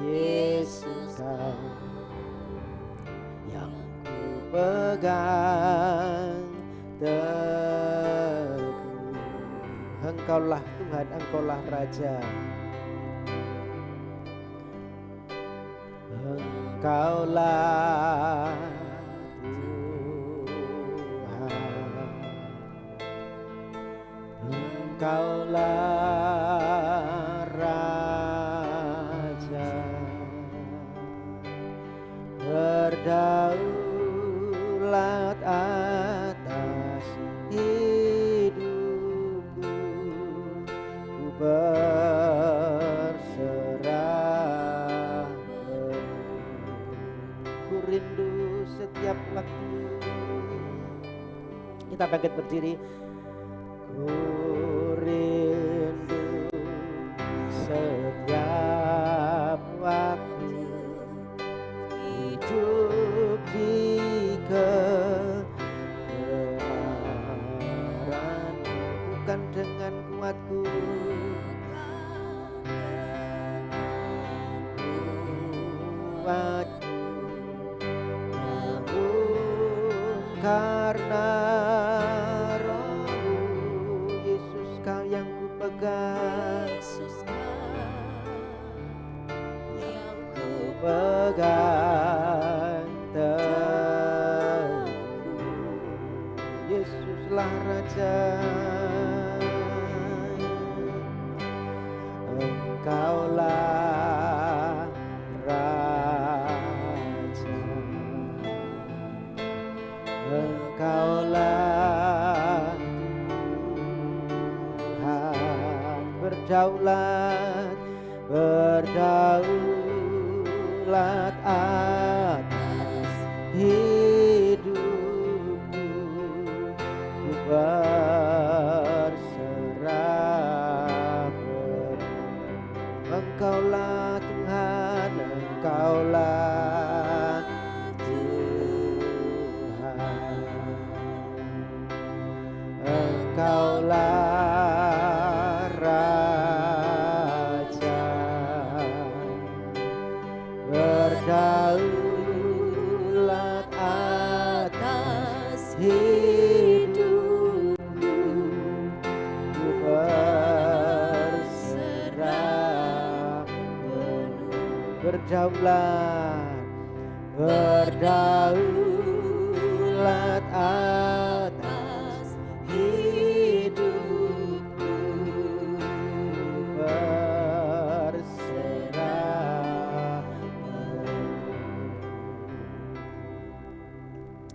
Yesus Kau yang ku pegang teguh. Engkaulah Tuhan, Engkaulah Raja. Engkaulah Tuhan, Engkaulah Raja, berdaulat atas hidupku, ku berserah ku rindu setiap waktu. Kita bangkit berdiri. Ku rindu setiap waktu hidup di kebenaran, bukan dengan kuatku, namun karena Roh-Mu. Yesus Kau yang ku pegang, Yesus Kau yang ku pegang teguh. Yesuslah Raja, Engkaulah Raja, Engkaulah Tuhan, berdaulat, berdaulat atas hidupku, ku berserah penuh. Engkaulah Tuhan, Engkaulah Tuhan, Engkaulah Raja, berdaulat atas hidupku, ku berserah penuh. Berdaulat, berdaulat atas hidupku, berserah penuh.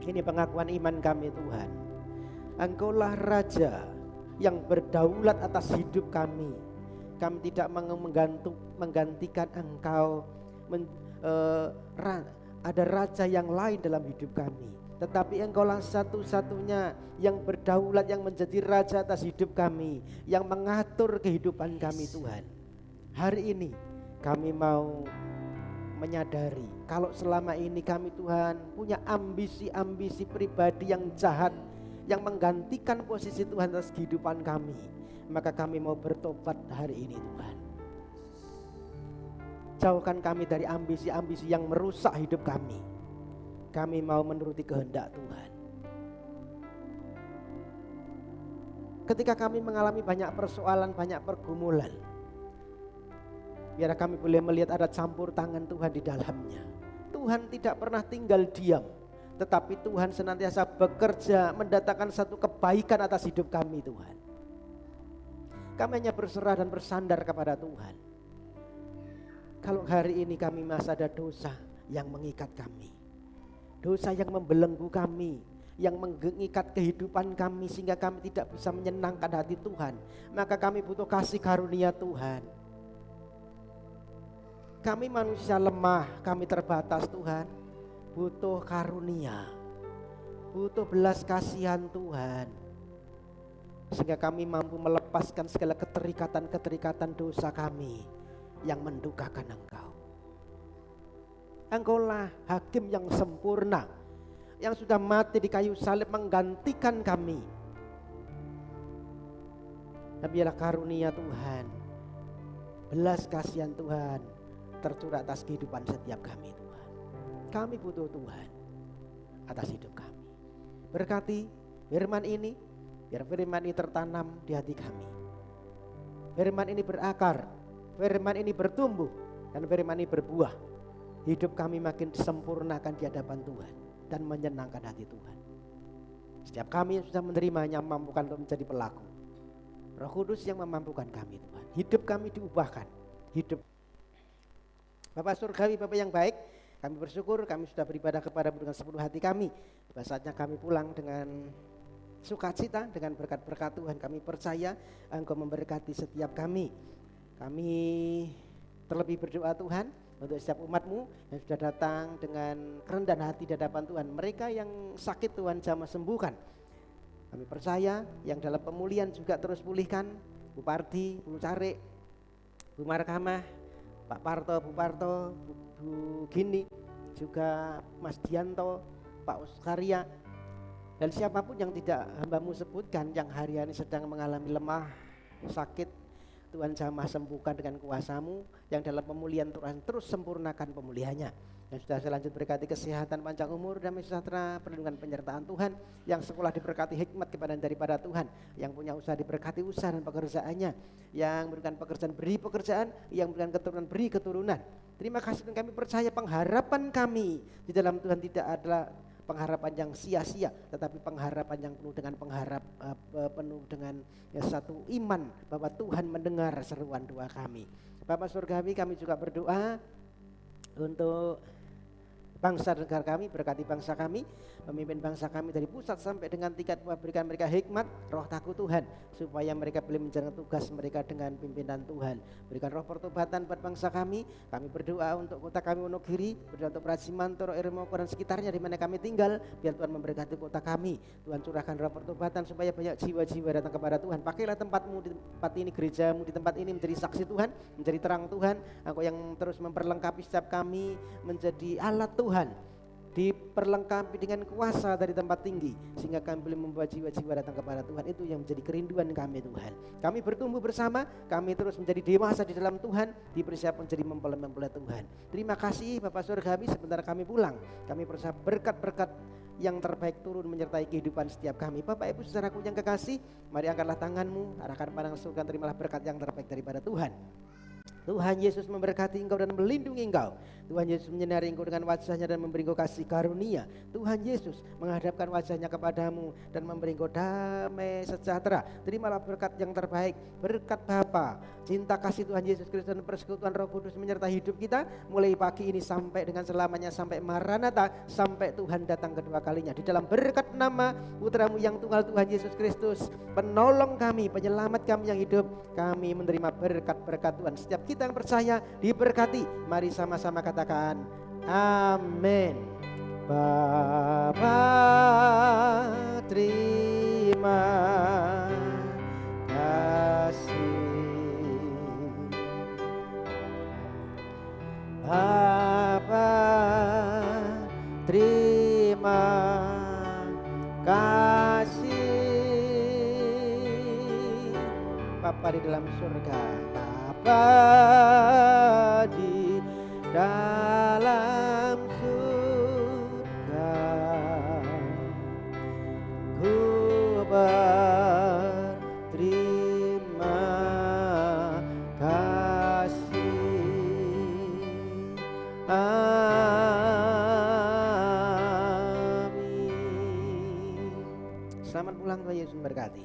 Ini pengakuan iman kami Tuhan. Engkaulah Raja yang berdaulat atas hidup kami. Kami tidak menggantikan Engkau. Ada raja yang lain dalam hidup kami, tetapi Engkaulah satu-satunya yang berdaulat, yang menjadi raja atas hidup kami, yang mengatur kehidupan kami Tuhan. Hari ini kami mau menyadari kalau selama ini kami Tuhan punya ambisi-ambisi pribadi yang jahat yang menggantikan posisi Tuhan atas kehidupan kami, maka kami mau bertobat hari ini Tuhan. Jauhkan kami dari ambisi-ambisi yang merusak hidup kami. Kami mau menuruti kehendak Tuhan. Ketika kami mengalami banyak persoalan, banyak pergumulan, biar kami boleh melihat ada campur tangan Tuhan di dalamnya. Tuhan tidak pernah tinggal diam, tetapi Tuhan senantiasa bekerja mendatangkan satu kebaikan atas hidup kami Tuhan. Kami hanya berserah dan bersandar kepada Tuhan. Kalau hari ini kami masih ada dosa yang mengikat kami, dosa yang membelenggu kami, yang mengikat kehidupan kami sehingga kami tidak bisa menyenangkan hati Tuhan, maka kami butuh kasih karunia Tuhan. Kami manusia lemah, kami terbatas Tuhan, butuh karunia, butuh belas kasihan Tuhan, sehingga kami mampu melepaskan segala keterikatan-keterikatan dosa kami yang mendukakan Engkau. Engkaulah hakim yang sempurna, yang sudah mati di kayu salib menggantikan kami. Dan biarlah karunia Tuhan, belas kasihan Tuhan tercurah atas kehidupan setiap kami Tuhan. Kami butuh Tuhan atas hidup kami. Berkati firman ini, biar firman ini tertanam di hati kami. Firman ini berakar, firman ini bertumbuh, dan firman ini berbuah. Hidup kami makin disempurnakan di hadapan Tuhan dan menyenangkan hati Tuhan. Setiap kami yang sudah menerimanya mampukan untuk menjadi pelaku. Roh Kudus yang memampukan kami Tuhan. Hidup kami diubahkan. Hidup Bapak surgawi, Bapak yang baik, kami bersyukur kami sudah beribadah kepada-Mu dengan sepenuh hati kami. Saatnya kami pulang dengan sukacita, dengan berkat-berkat Tuhan. Kami percaya Engkau memberkati setiap kami. Kami terlebih berdoa Tuhan untuk setiap umat-Mu yang sudah datang dengan kerendahan hati di hadapan Tuhan. Mereka yang sakit Tuhan jamah sembuhkan. Kami percaya yang dalam pemulihan juga terus pulihkan. Bu Pardi, Bu Carik, Bu Markamah, Pak Parto, Bu Parto, Bu Gini, juga Mas Dianto, Pak Uskaria, dan siapapun yang tidak hamba-Mu sebutkan yang hari ini sedang mengalami lemah, sakit, Tuhan jamah sembuhkan dengan kuasa-Mu. Yang dalam pemulihan Tuhan terus sempurnakan pemulihannya. Yang sudah selanjut berkati kesehatan, panjang umur, damai sejahtera, perlindungan penyertaan Tuhan. Yang sekolah diberkati hikmat kepada daripada Tuhan. Yang punya usaha diberkati usaha dan pekerjaannya. Yang memberikan pekerjaan beri pekerjaan, yang memberikan keturunan beri keturunan. Terima kasih dan kami percaya pengharapan kami di dalam Tuhan tidak adalah pengharapan yang sia-sia, tetapi pengharapan yang penuh dengan penuh dengan satu iman bahwa Tuhan mendengar seruan doa kami. Bapak surgawi, kami juga berdoa untuk bangsa negara kami, berkati bangsa kami, pemimpin bangsa kami dari pusat sampai dengan tingkat bawah, berikan mereka hikmat, roh takut Tuhan, supaya mereka boleh menjalankan tugas mereka dengan pimpinan Tuhan. Berikan roh pertobatan buat bangsa kami berdoa untuk kota kami Wonogiri, berdoa untuk Prasimantoro, Irmoko dan sekitarnya di mana kami tinggal, biar Tuhan memberkati kota kami. Tuhan curahkan roh pertobatan supaya banyak jiwa-jiwa datang kepada Tuhan. Pakailah tempatmu di tempat ini, gerejamu di tempat ini menjadi saksi Tuhan, menjadi terang Tuhan. Engkau yang terus memperlengkapi setiap kami menjadi alat Tuhan, diperlengkapi dengan kuasa dari tempat tinggi sehingga kami boleh membawa jiwa-jiwa datang kepada Tuhan. Itu yang menjadi kerinduan kami Tuhan. Kami bertumbuh bersama, kami terus menjadi dewasa di dalam Tuhan, dipersiapkan menjadi mempelai-mempelai Tuhan. Terima kasih Bapak surgawi, sebentar kami pulang, kami percaya berkat-berkat yang terbaik turun menyertai kehidupan setiap kami. Bapak Ibu saudaraku yang kekasih, mari angkatlah tanganmu, arahkan pandangan surga, terimalah berkat yang terbaik daripada Tuhan. Tuhan Yesus memberkati engkau dan melindungi engkau. Tuhan Yesus menyinari engkau dengan wajahnya dan memberi engkau kasih karunia. Tuhan Yesus menghadapkan wajahnya kepadamu dan memberi engkau damai sejahtera. Terimalah berkat yang terbaik, berkat Bapa, cinta kasih Tuhan Yesus Kristus dan persekutuan Roh Kudus menyertai hidup kita mulai pagi ini sampai dengan selamanya, sampai Maranatha, sampai Tuhan datang kedua kalinya. Di dalam berkat nama putramu yang tunggal Tuhan Yesus Kristus, penolong kami, penyelamat kami yang hidup, kami menerima berkat-berkat Tuhan. Setiap kita yang percaya diberkati. Mari sama-sama katakan amin. Bapa, terima kasih. terima kasih. Bapa di dalam surga, Bapa di dalam surga, ku berterima kasih. Amin. Selamat pulang, Tuhan Yesus memberkati.